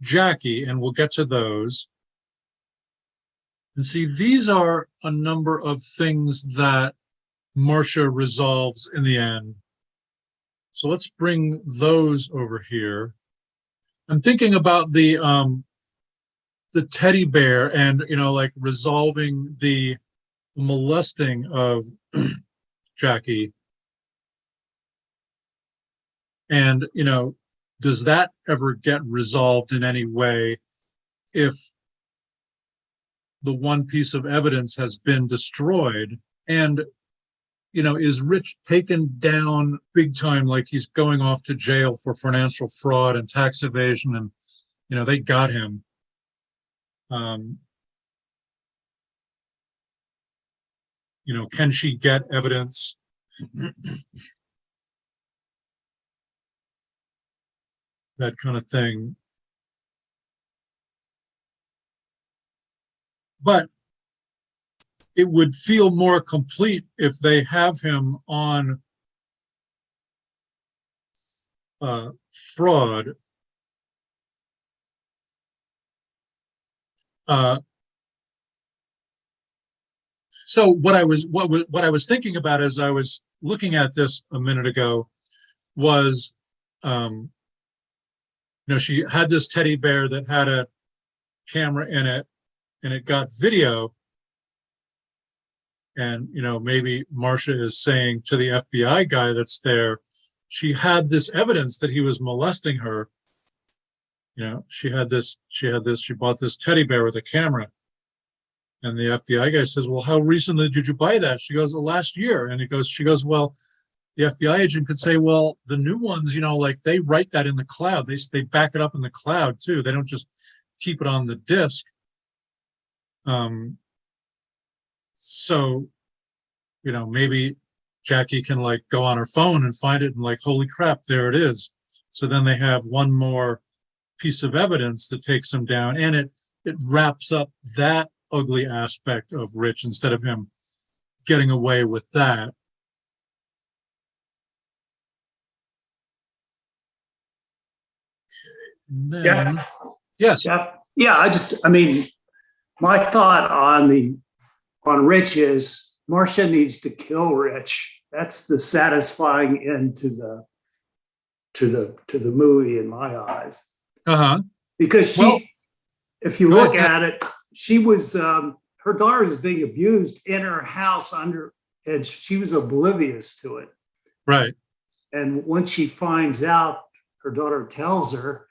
Jackie, and we'll get to those. And see, these are a number of things that Marcia resolves in the end. So let's bring those over here. I'm thinking about the teddy bear and, like resolving the molesting of Jackie. And, does that ever get resolved in any way if the one piece of evidence has been destroyed? And, is Rich taken down big time, like he's going off to jail for financial fraud and tax evasion, and, they got him. Can she get evidence? That kind of thing. But it would feel more complete if they have him on fraud. So what I was thinking about as I was looking at this a minute ago was, she had this teddy bear that had a camera in it, and it got video. And, maybe Marcia is saying to the FBI guy that's there, she had this evidence that he was molesting her. She bought this teddy bear with a camera. And the FBI guy says, well, how recently did you buy that? She goes, last year. And she goes, well, the FBI agent could say, well, the new ones, like they write that in the cloud. They back it up in the cloud too. They don't just keep it on the disk. So, maybe Jackie can like go on her phone and find it and like, holy crap, there it is. So then they have one more piece of evidence that takes him down, and it wraps up that ugly aspect of Rich instead of him getting away with that. And then, Yeah. yes. Yeah. My thought on Rich is Marcia needs to kill Rich. That's the satisfying end to the movie in my eyes. Because if you look at it, she was her daughter was being abused in her house and she was oblivious to it. Right. And once she finds out, her daughter tells her,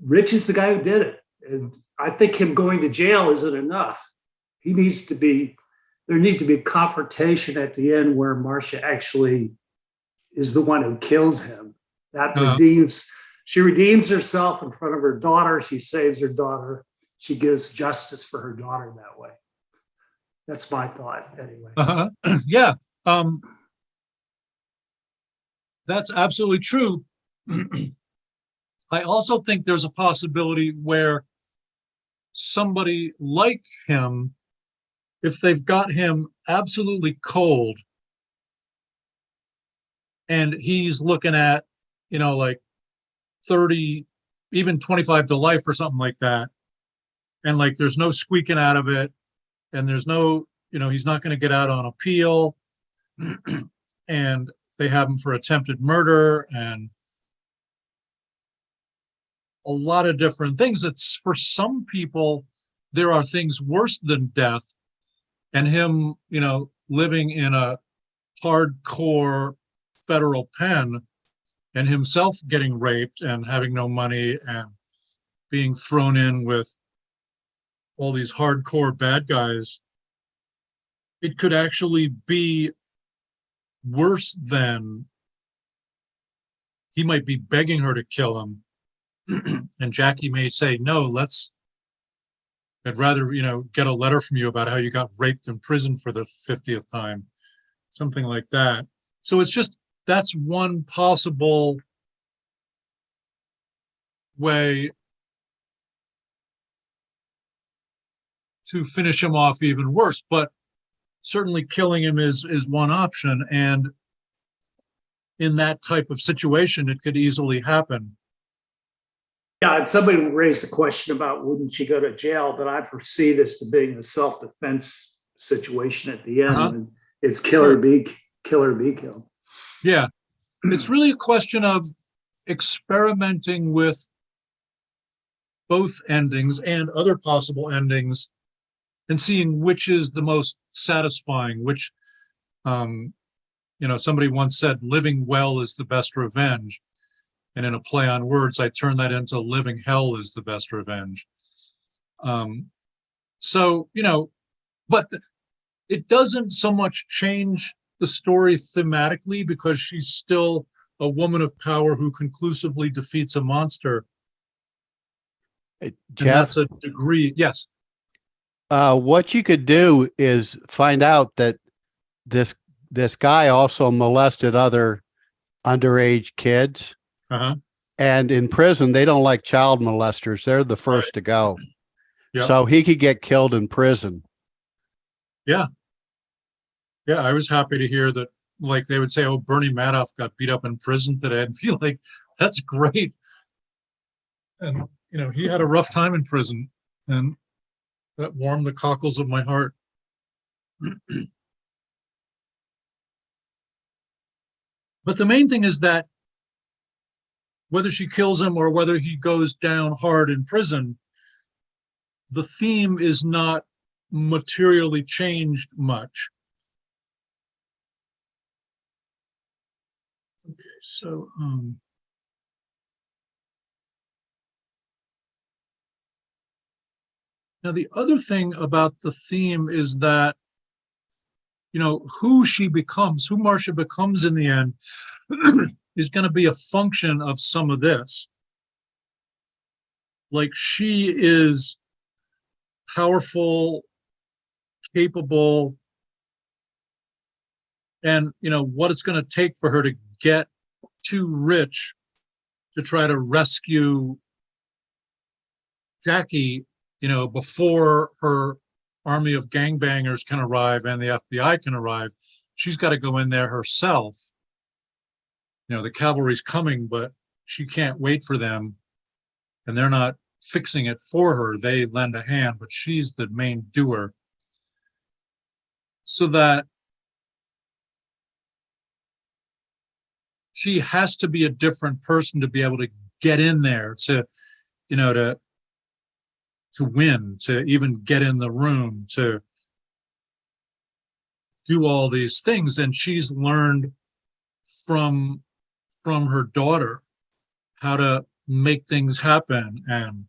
Rich is the guy who did it. And I think him going to jail isn't enough. There needs to be a confrontation at the end where Marcia actually is the one who kills him. That she redeems herself in front of her daughter. She saves her daughter. She gives justice for her daughter that way. That's my thought anyway. Yeah. That's absolutely true. I also think there's a possibility where somebody like him, if they've got him absolutely cold and he's looking at, like 30, even 25 to life or something like that, and like there's no squeaking out of it, and there's no, he's not going to get out on appeal, and they have him for attempted murder and a lot of different things. It's for some people, there are things worse than death, and him, living in a hardcore federal pen and himself getting raped and having no money and being thrown in with all these hardcore bad guys. It could actually be worse than he might be begging her to kill him. And Jackie may say, no, I'd rather, get a letter from you about how you got raped in prison for the 50th time, something like that. So it's just, that's one possible way to finish him off even worse, but certainly killing him is one option. And in that type of situation, it could easily happen. Yeah, and somebody raised a question about wouldn't she go to jail, but I foresee this to being a self-defense situation at the end. When it's kill or be killed. Yeah, it's really a question of experimenting with both endings and other possible endings and seeing which is the most satisfying, which, somebody once said, living well is the best revenge. And in a play on words, I turn that into living hell is the best revenge. But it doesn't so much change the story thematically because she's still a woman of power who conclusively defeats a monster. Jeff, and that's a degree. Yes. What you could do is find out that this guy also molested other underage kids. And in prison, they don't like child molesters. They're the first to go. Yep. So he could get killed in prison. Yeah. Yeah, I was happy to hear that, like, they would say, oh, Bernie Madoff got beat up in prison today, and feel like, that's great. And, he had a rough time in prison, and that warmed the cockles of my heart. But the main thing is that whether she kills him or whether he goes down hard in prison, the theme is not materially changed much. Okay, so Now, the other thing about the theme is that, who she becomes, who Marcia becomes in the end, is going to be a function of some of this. Like, she is powerful, capable, and, what it's going to take for her to get too rich to try to rescue Jackie, before her army of gangbangers can arrive and the FBI can arrive. She's got to go in there herself. The cavalry's coming, but she can't wait for them. And they're not fixing it for her. They lend a hand, but she's the main doer. So that she has to be a different person to be able to get in there, to win, to even get in the room, to do all these things. And she's learned from her daughter how to make things happen, and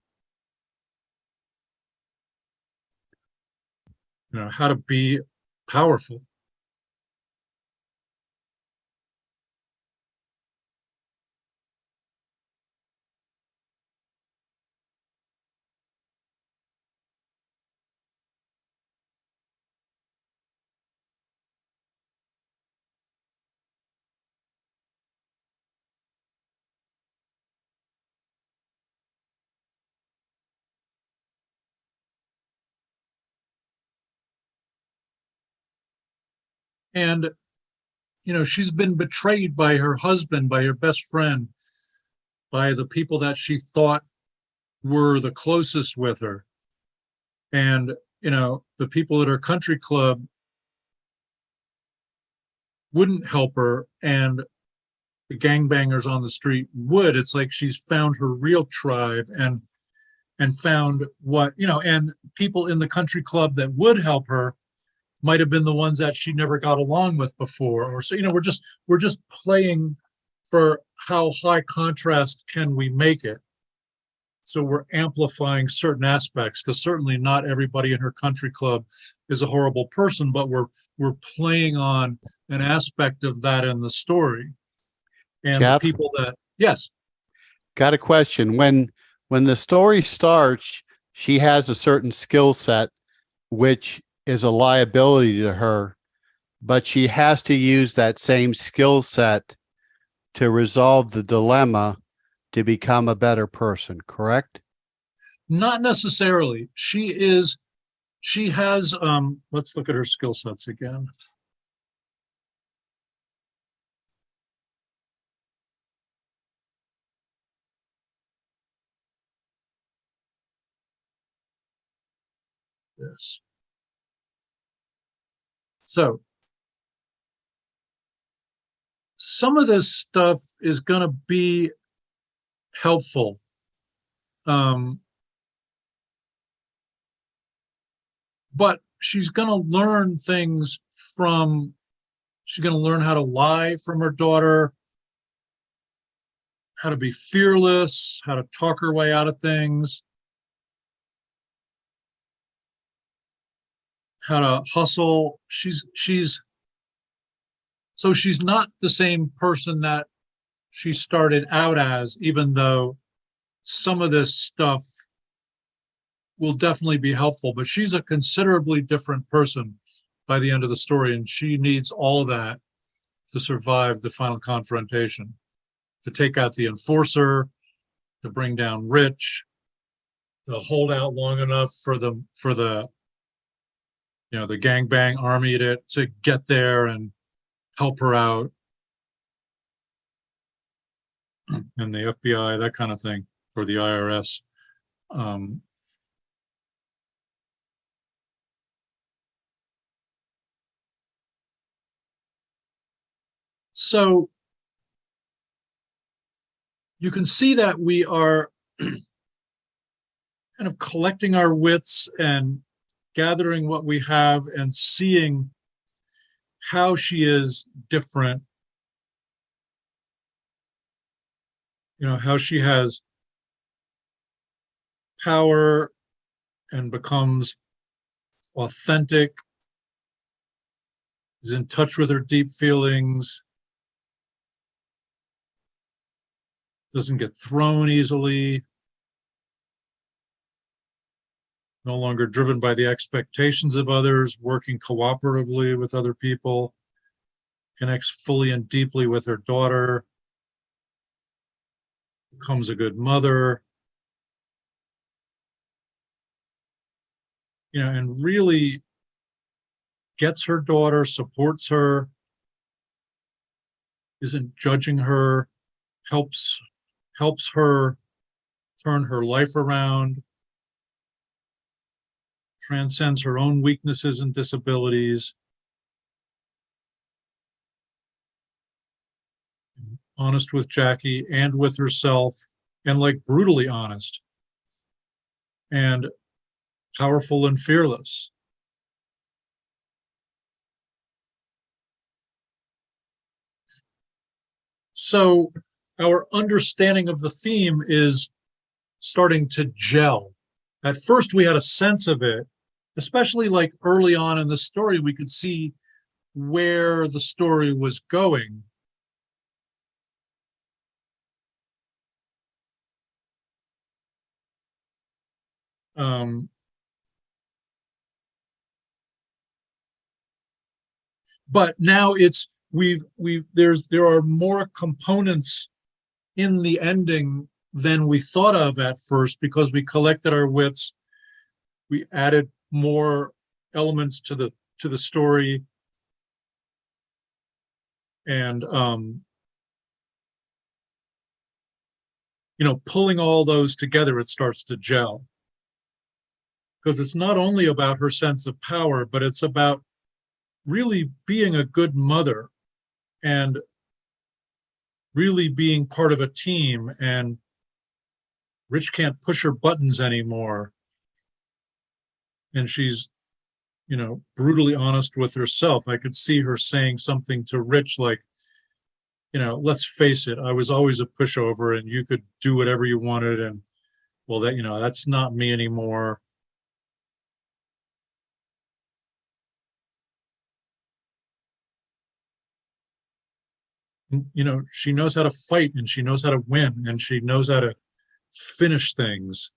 how to be powerful. And she's been betrayed by her husband, by her best friend, by the people that she thought were the closest with her. And, the people at her country club wouldn't help her, and the gangbangers on the street would. It's like she's found her real tribe, and found what, and people in the country club that would help her might have been the ones that she never got along with before. Or so, we're just playing for how high contrast can we make it. So we're amplifying certain aspects, because certainly not everybody in her country club is a horrible person, but we're playing on an aspect of that in the story. And Jeff? the people that, yes. Got a question. When the story starts, she has a certain skill set, which is a liability to her, but she has to use that same skill set to resolve the dilemma to become a better person, correct? Not necessarily. She has, let's look at her skill sets again. Yes. So some of this stuff is going to be helpful. But she's going to learn things she's going to learn how to lie from her daughter, how to be fearless, how to talk her way out of things, how to hustle. She's not the same person that she started out as, even though some of this stuff will definitely be helpful, but she's a considerably different person by the end of the story, and she needs all that to survive the final confrontation, to take out the enforcer, to bring down Rich, to hold out long enough for the the gangbang army to get there and help her out, and the FBI, that kind of thing, or the IRS. So you can see that we are kind of collecting our wits and gathering what we have and seeing how she is different, how she has power and becomes authentic, is in touch with her deep feelings, doesn't get thrown easily, no longer driven by the expectations of others, working cooperatively with other people, connects fully and deeply with her daughter, becomes a good mother, and really gets her daughter, supports her, isn't judging her, helps her turn her life around, transcends her own weaknesses and disabilities, honest with Jackie and with herself, and like brutally honest, and powerful and fearless. So our understanding of the theme is starting to gel. At first, we had a sense of it, especially like early on in the story, we could see where the story was going. But now there are more components in the ending than we thought of at first, because we collected our wits, we added more elements to the story, and pulling all those together, it starts to gel, because it's not only about her sense of power, but it's about really being a good mother and really being part of a team. And Rich can't push her buttons anymore, and she's brutally honest with herself. I could see her saying something to Rich like, let's face it, I was always a pushover and you could do whatever you wanted, and well, that's not me anymore. She knows how to fight, and she knows how to win, and she knows how to finish things.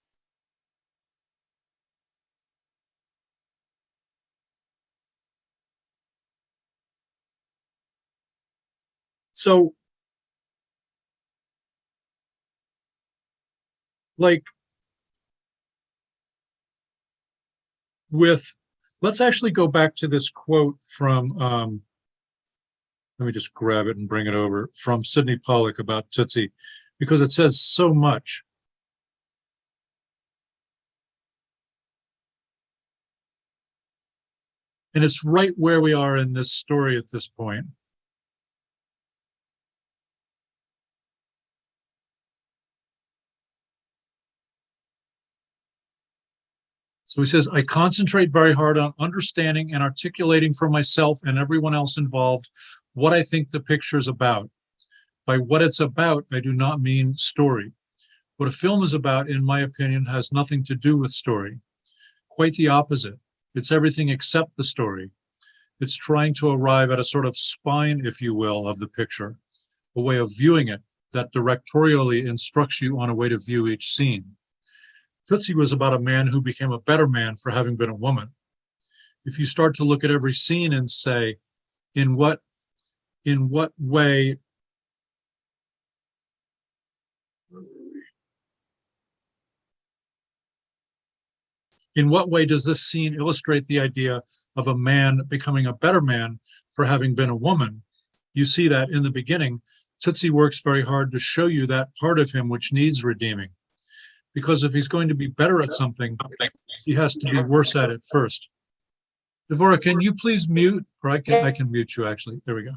So, like, let's actually go back to this quote from, let me just grab it and bring it over, from Sidney Pollack about Tootsie, because it says so much. And it's right where we are in this story at this point. So he says, I concentrate very hard on understanding and articulating for myself and everyone else involved what I think the picture's about. By what it's about, I do not mean story. What a film is about, in my opinion, has nothing to do with story. Quite the opposite. It's everything except the story. It's trying to arrive at a sort of spine, if you will, of the picture, a way of viewing it that directorially instructs you on a way to view each scene. Tootsie was about a man who became a better man for having been a woman. If you start to look at every scene and say, in what way does this scene illustrate the idea of a man becoming a better man for having been a woman? You see that in the beginning, Tootsie works very hard to show you that part of him which needs redeeming. Because if he's going to be better at something, he has to be worse at it first. Devorah, can you please mute? Or I can mute you, actually. There we go.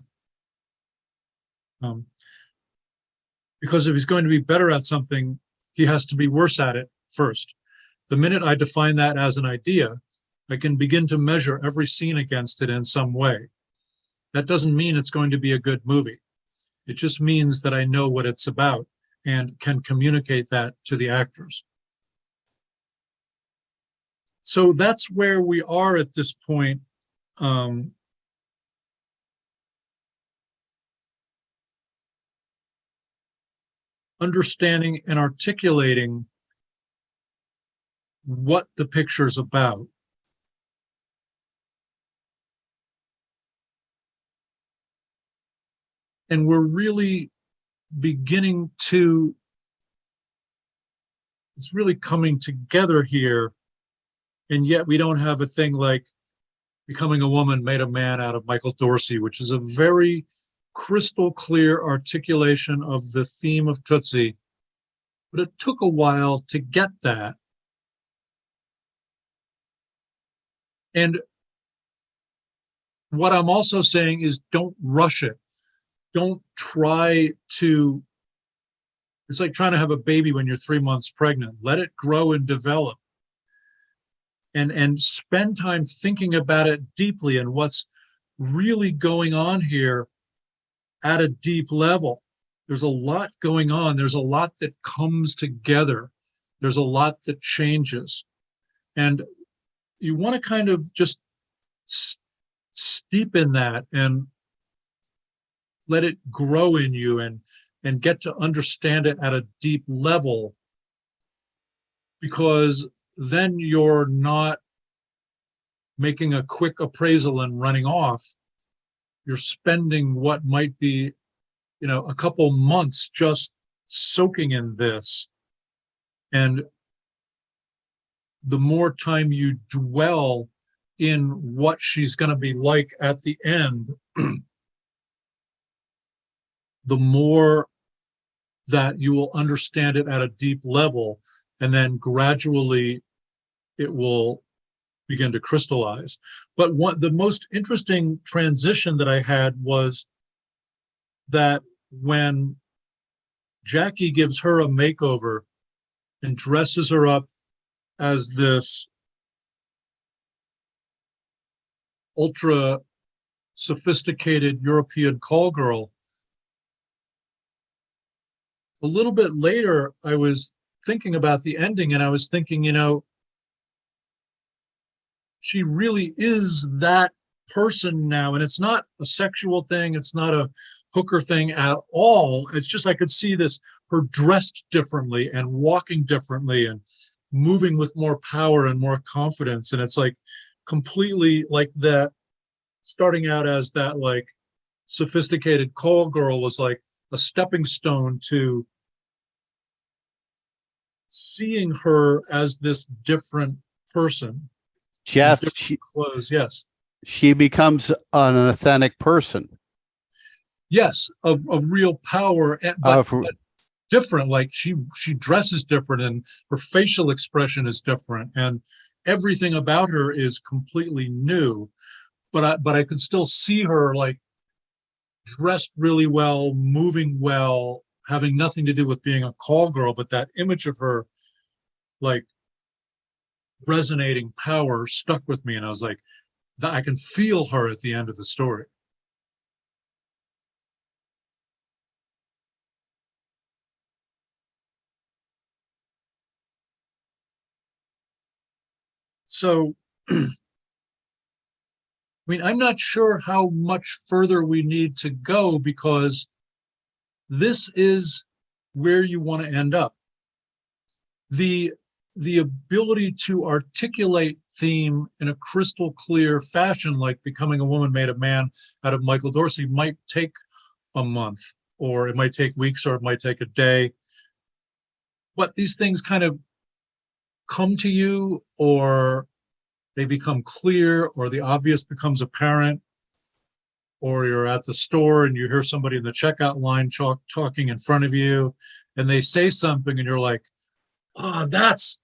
Because if he's going to be better at something, he has to be worse at it first. The minute I define that as an idea, I can begin to measure every scene against it in some way. That doesn't mean it's going to be a good movie. It just means that I know what it's about and can communicate that to the actors. So that's where we are at this point. Understanding and articulating what the picture's about. And we're really beginning to, it's really coming together here. And yet we don't have a thing like Becoming a Woman Made a Man out of Michael Dorsey, which is a very crystal clear articulation of the theme of Tootsie. But it took a while to get that. And what I'm also saying is don't rush it. Don't try to, it's like trying to have a baby when you're 3 months pregnant. Let it grow and develop. And spend time thinking about it deeply and what's really going on here at a deep level. There's a lot going on. There's a lot that comes together. There's a lot that changes. And you want to kind of just steep in that and let it grow in you and get to understand it at a deep level, because then you're not making a quick appraisal and running off. You're spending what might be, a couple months just soaking in this. And the more time you dwell in what she's going to be like at the end, the more that you will understand it at a deep level, and then gradually it will begin to crystallize. But the most interesting transition that I had was that when Jackie gives her a makeover and dresses her up as this ultra sophisticated European call girl, a little bit later, I was thinking about the ending, and I was thinking, she really is that person now. And it's not a sexual thing. It's not a hooker thing at all. It's just, I could see her dressed differently and walking differently and moving with more power and more confidence. And it's like completely like that, starting out as that like sophisticated call girl was like a stepping stone to seeing her as this different person. Jeff, Clothes, yes. She becomes an authentic person. Yes, of real power, but different. Like she dresses different, and her facial expression is different, and everything about her is completely new. But I could still see her like dressed really well, moving well, having nothing to do with being a call girl, but that image of her like resonating power stuck with me. And I was like, I can feel her at the end of the story. So, I mean, I'm not sure how much further we need to go, because this is where you want to end up. The ability to articulate theme in a crystal clear fashion, like Becoming a Woman Made a Man out of Michael Dorsey, might take a month, or it might take weeks, or it might take a day. But these things kind of come to you, or they become clear, or the obvious becomes apparent, or you're at the store and you hear somebody in the checkout line talking in front of you, and they say something and you're like, oh, that's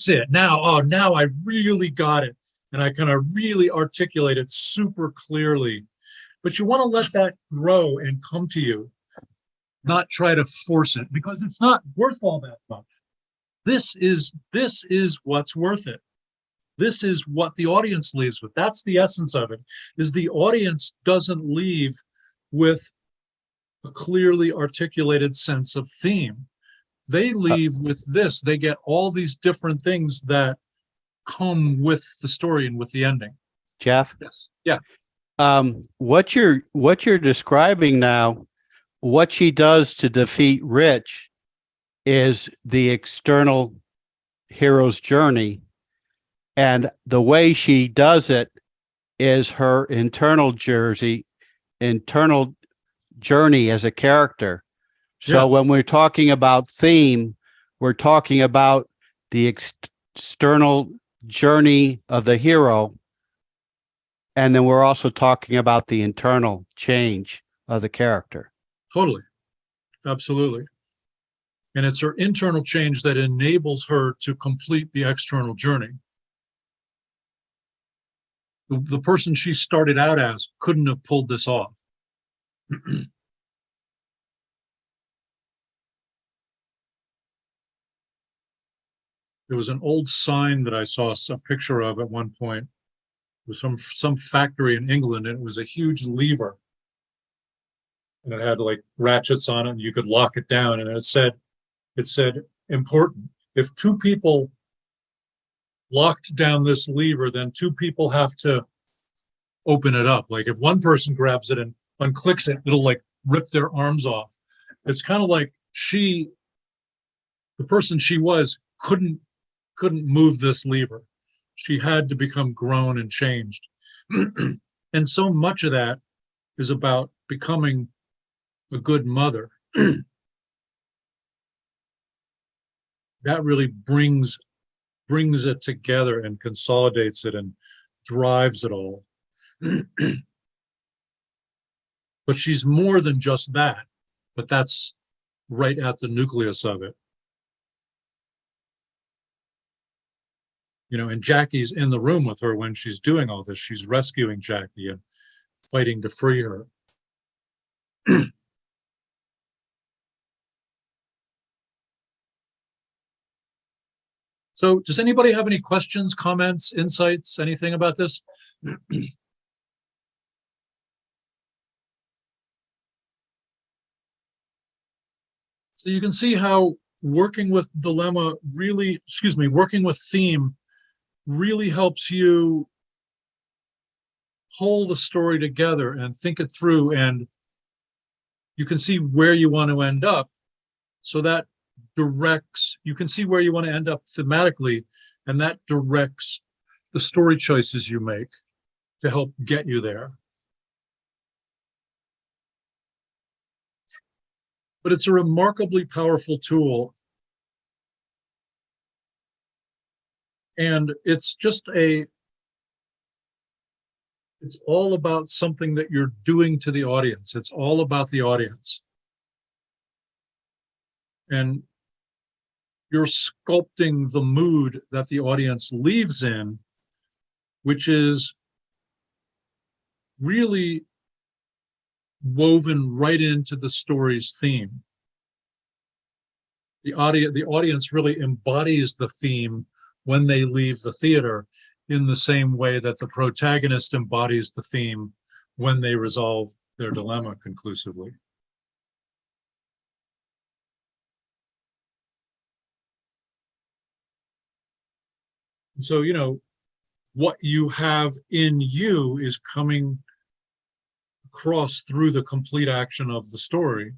it. Now I really got it. And I kind of really articulate it super clearly. But you want to let that grow and come to you, not try to force it, because it's not worth all that much. This is what's worth it. This is what the audience leaves with. That's the essence of it, is the audience doesn't leave with a clearly articulated sense of theme. They leave with this. They get all these different things that come with the story and with the ending. Jeff, Yes. Yeah. what you're describing now, what she does to defeat Rich is the external hero's journey. And the way she does it is her internal journey as a character. So Yeah. when we're talking about theme, we're talking about the external journey of the hero. And then we're also talking about the internal change of the character. Totally. Absolutely. And it's her internal change that enables her to complete the external journey. The person she started out as couldn't have pulled this off. There was an old sign that I saw a picture of at one point. It was some factory in England, and it was a huge lever. And it had like ratchets on it, and you could lock it down. And it said, important. If two people locked down this lever, then two people have to open it up. Like if one person grabs it and unclicks it, it'll like rip their arms off. It's kind of like the person she was couldn't move this lever. She had to become grown and changed. And so much of that is about becoming a good mother. That really brings it together and consolidates it and drives it all. But she's more than just that, but that's right at the nucleus of it. You know, and Jackie's in the room with her when she's doing all this. She's rescuing Jackie and fighting to free her. So does anybody have any questions, comments, insights, anything about this? So you can see how working with working with theme really helps you hold the story together and think it through, and you can see where you want to end up. So that you can see where you want to end up thematically, and that directs the story choices you make to help get you there. But it's a remarkably powerful tool. And it's all about something that you're doing to the audience. It's all about the audience. And you're sculpting the mood that the audience leaves in, which is really woven right into the story's theme. The audience really embodies the theme when they leave the theater, in the same way that the protagonist embodies the theme when they resolve their dilemma conclusively. And so, you know, what you have in you is coming across through the complete action of the story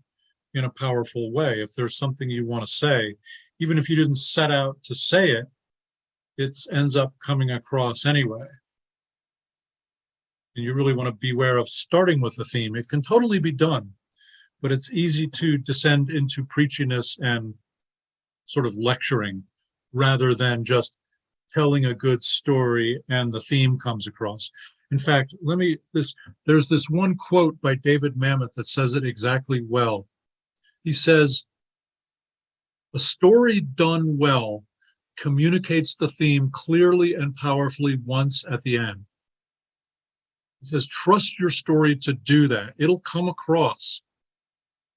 in a powerful way. If there's something you want to say, even if you didn't set out to say it, it ends up coming across anyway. And you really want to beware of starting with the theme. It can totally be done, but it's easy to descend into preachiness and sort of lecturing rather than just telling a good story and the theme comes across. In fact, there's this one quote by David Mamet that says it exactly well. He says, "A story done well communicates the theme clearly and powerfully once at the end." He says, trust your story to do that. It'll come across.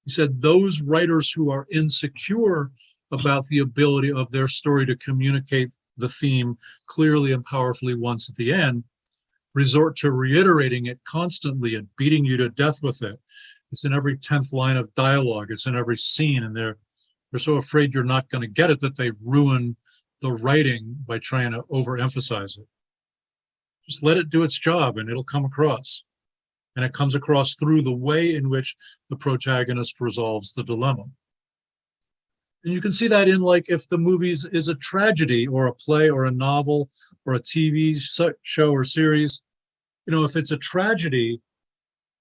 He said, those writers who are insecure about the ability of their story to communicate the theme clearly and powerfully once at the end resort to reiterating it constantly and beating you to death with it. It's in every 10th line of dialogue. It's in every scene, and they're so afraid you're not going to get it that they've ruined the writing by trying to overemphasize it. Just let it do its job and it'll come across. And it comes across through the way in which the protagonist resolves the dilemma. And you can see that in, like, if the movie is a tragedy or a play or a novel or a TV show or series, if it's a tragedy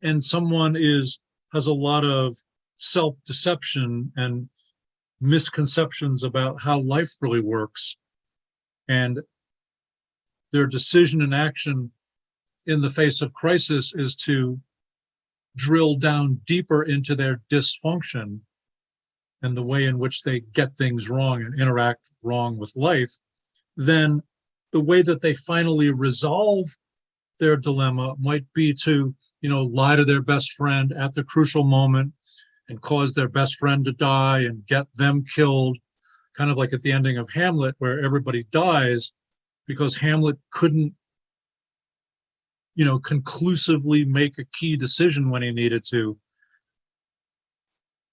and someone has a lot of self-deception and misconceptions about how life really works, and their decision and action in the face of crisis is to drill down deeper into their dysfunction and the way in which they get things wrong and interact wrong with life, then the way that they finally resolve their dilemma might be to, lie to their best friend at the crucial moment and cause their best friend to die and get them killed, kind of like at the ending of Hamlet, where everybody dies because Hamlet couldn't, conclusively make a key decision when he needed to,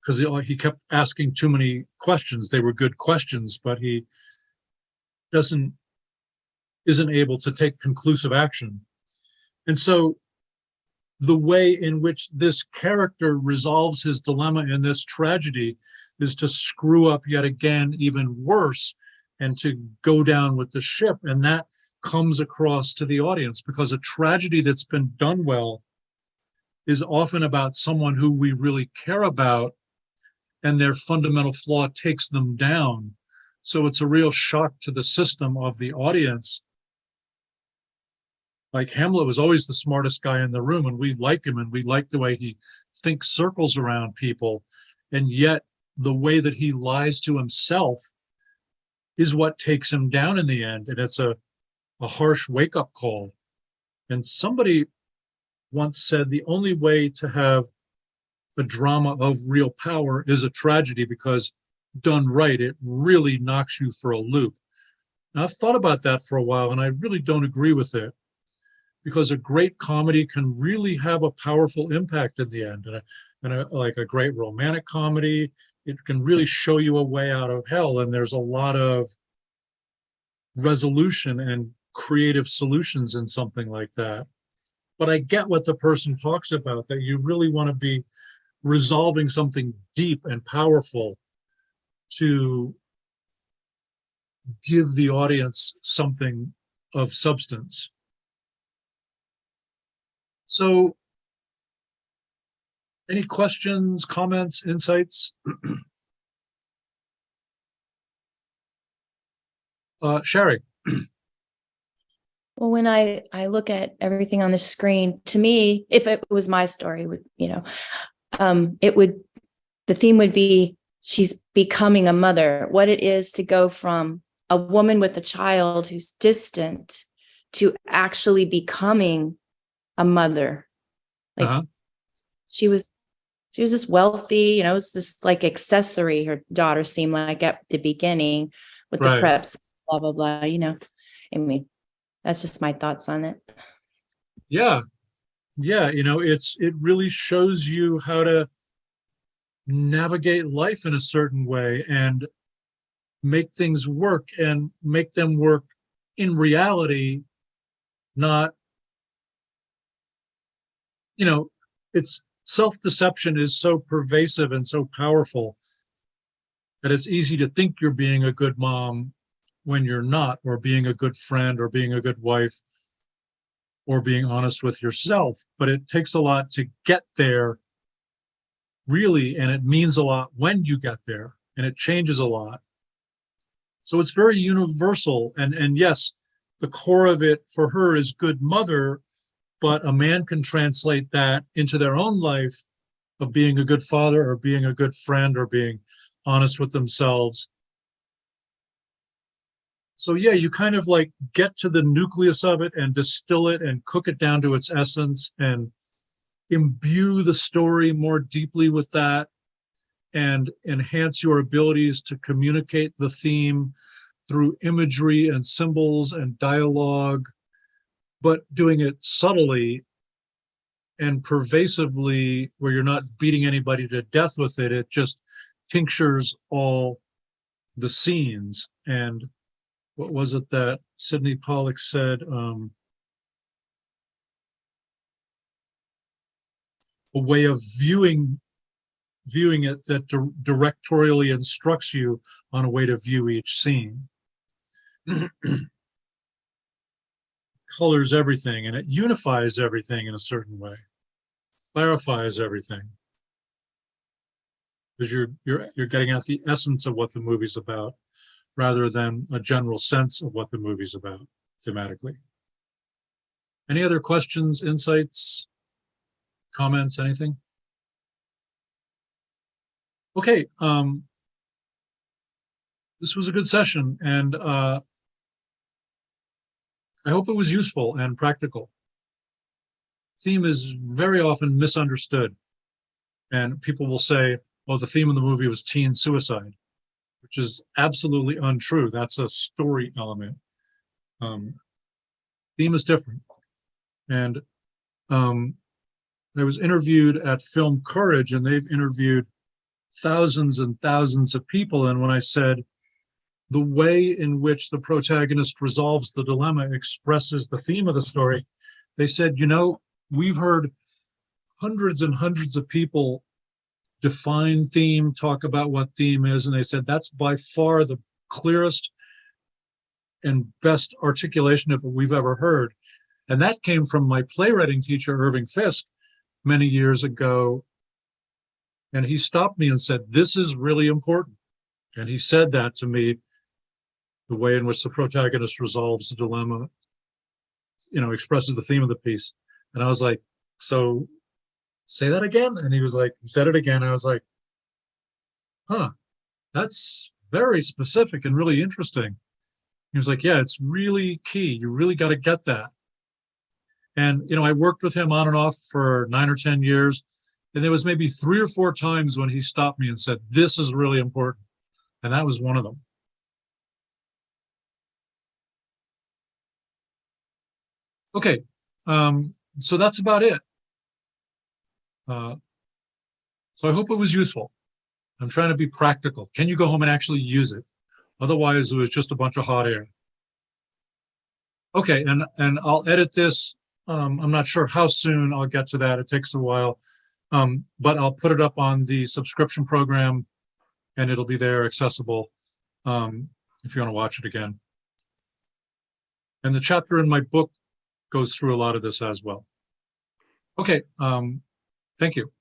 because he kept asking too many questions. They were good questions, but he isn't able to take conclusive action. And so the way in which this character resolves his dilemma in this tragedy is to screw up yet again even worse and to go down with the ship. And that comes across to the audience, because a tragedy that's been done well is often about someone who we really care about, and their fundamental flaw takes them down. So it's a real shock to the system of the audience. Like, Hamlet was always the smartest guy in the room, and we like him, and we like the way he thinks circles around people. And yet the way that he lies to himself is what takes him down in the end. And it's a harsh wake-up call. And somebody once said the only way to have a drama of real power is a tragedy, because done right, it really knocks you for a loop. Now, I've thought about that for a while, and I really don't agree with it, because a great comedy can really have a powerful impact in the end. And like a great romantic comedy, it can really show you a way out of hell. And there's a lot of resolution and creative solutions in something like that. But I get what the person talks about, that you really want to be resolving something deep and powerful to give the audience something of substance. So, any questions, comments, insights? Sherry. Well, when I look at everything on the screen, to me, if it was my story, the theme would be she's becoming a mother. What it is to go from a woman with a child who's distant to actually becoming a mother. Like, she was just wealthy, it's this like accessory her daughter seemed like at the beginning with the preps, blah, blah, blah, I mean, that's just my thoughts on it. Yeah. It really shows you how to navigate life in a certain way and make things work, and make them work in reality, not, it's self-deception is so pervasive and so powerful that it's easy to think you're being a good mom when you're not, or being a good friend, or being a good wife, or being honest with yourself. But it takes a lot to get there, really, and it means a lot when you get there, and it changes a lot. So it's very universal. And yes, the core of it for her is good mother, but a man can translate that into their own life of being a good father, or being a good friend, or being honest with themselves. So yeah, you kind of like get to the nucleus of it and distill it and cook it down to its essence and imbue the story more deeply with that, and enhance your abilities to communicate the theme through imagery and symbols and dialogue, but doing it subtly and pervasively, where you're not beating anybody to death with it. It just tinctures all the scenes. And what was it that Sidney Pollack said? A way of viewing it that directorially instructs you on a way to view each scene. Colors everything, and it unifies everything in a certain way, clarifies everything, because you're getting at the essence of what the movie's about, rather than a general sense of what the movie's about thematically. Any other questions, insights, comments, anything? Okay, this was a good session, and I hope it was useful and practical. Theme is very often misunderstood, and people will say, well, the theme of the movie was teen suicide, which is absolutely untrue. That's a story element. Theme is different. And I was interviewed at Film Courage, and they've interviewed thousands and thousands of people. And when I said, the way in which the protagonist resolves the dilemma expresses the theme of the story, they said, you know, we've heard hundreds and hundreds of people define theme, talk about what theme is, and they said that's by far the clearest and best articulation of it we've ever heard. And that came from my playwriting teacher, Irving Fisk, many years ago. And he stopped me and said, this is really important. And he said that to me, the way in which the protagonist resolves the dilemma, you know, expresses the theme of the piece. And I was like, so say that again? And he was like, he said it again. I was like, huh, that's very specific and really interesting. He was like, yeah, it's really key. You really got to get that. And, you know, I worked with him on and off for 9 or 10 years. And there was maybe 3 or 4 times when he stopped me and said, this is really important. And that was one of them. Okay, so that's about it. So I hope it was useful. I'm trying to be practical. Can you go home and actually use it? Otherwise, it was just a bunch of hot air. Okay, and I'll edit this. I'm not sure how soon I'll get to that. It takes a while. But I'll put it up on the subscription program, and it'll be there accessible if you want to watch it again. And the chapter in my book goes through a lot of this as well. Okay, thank you.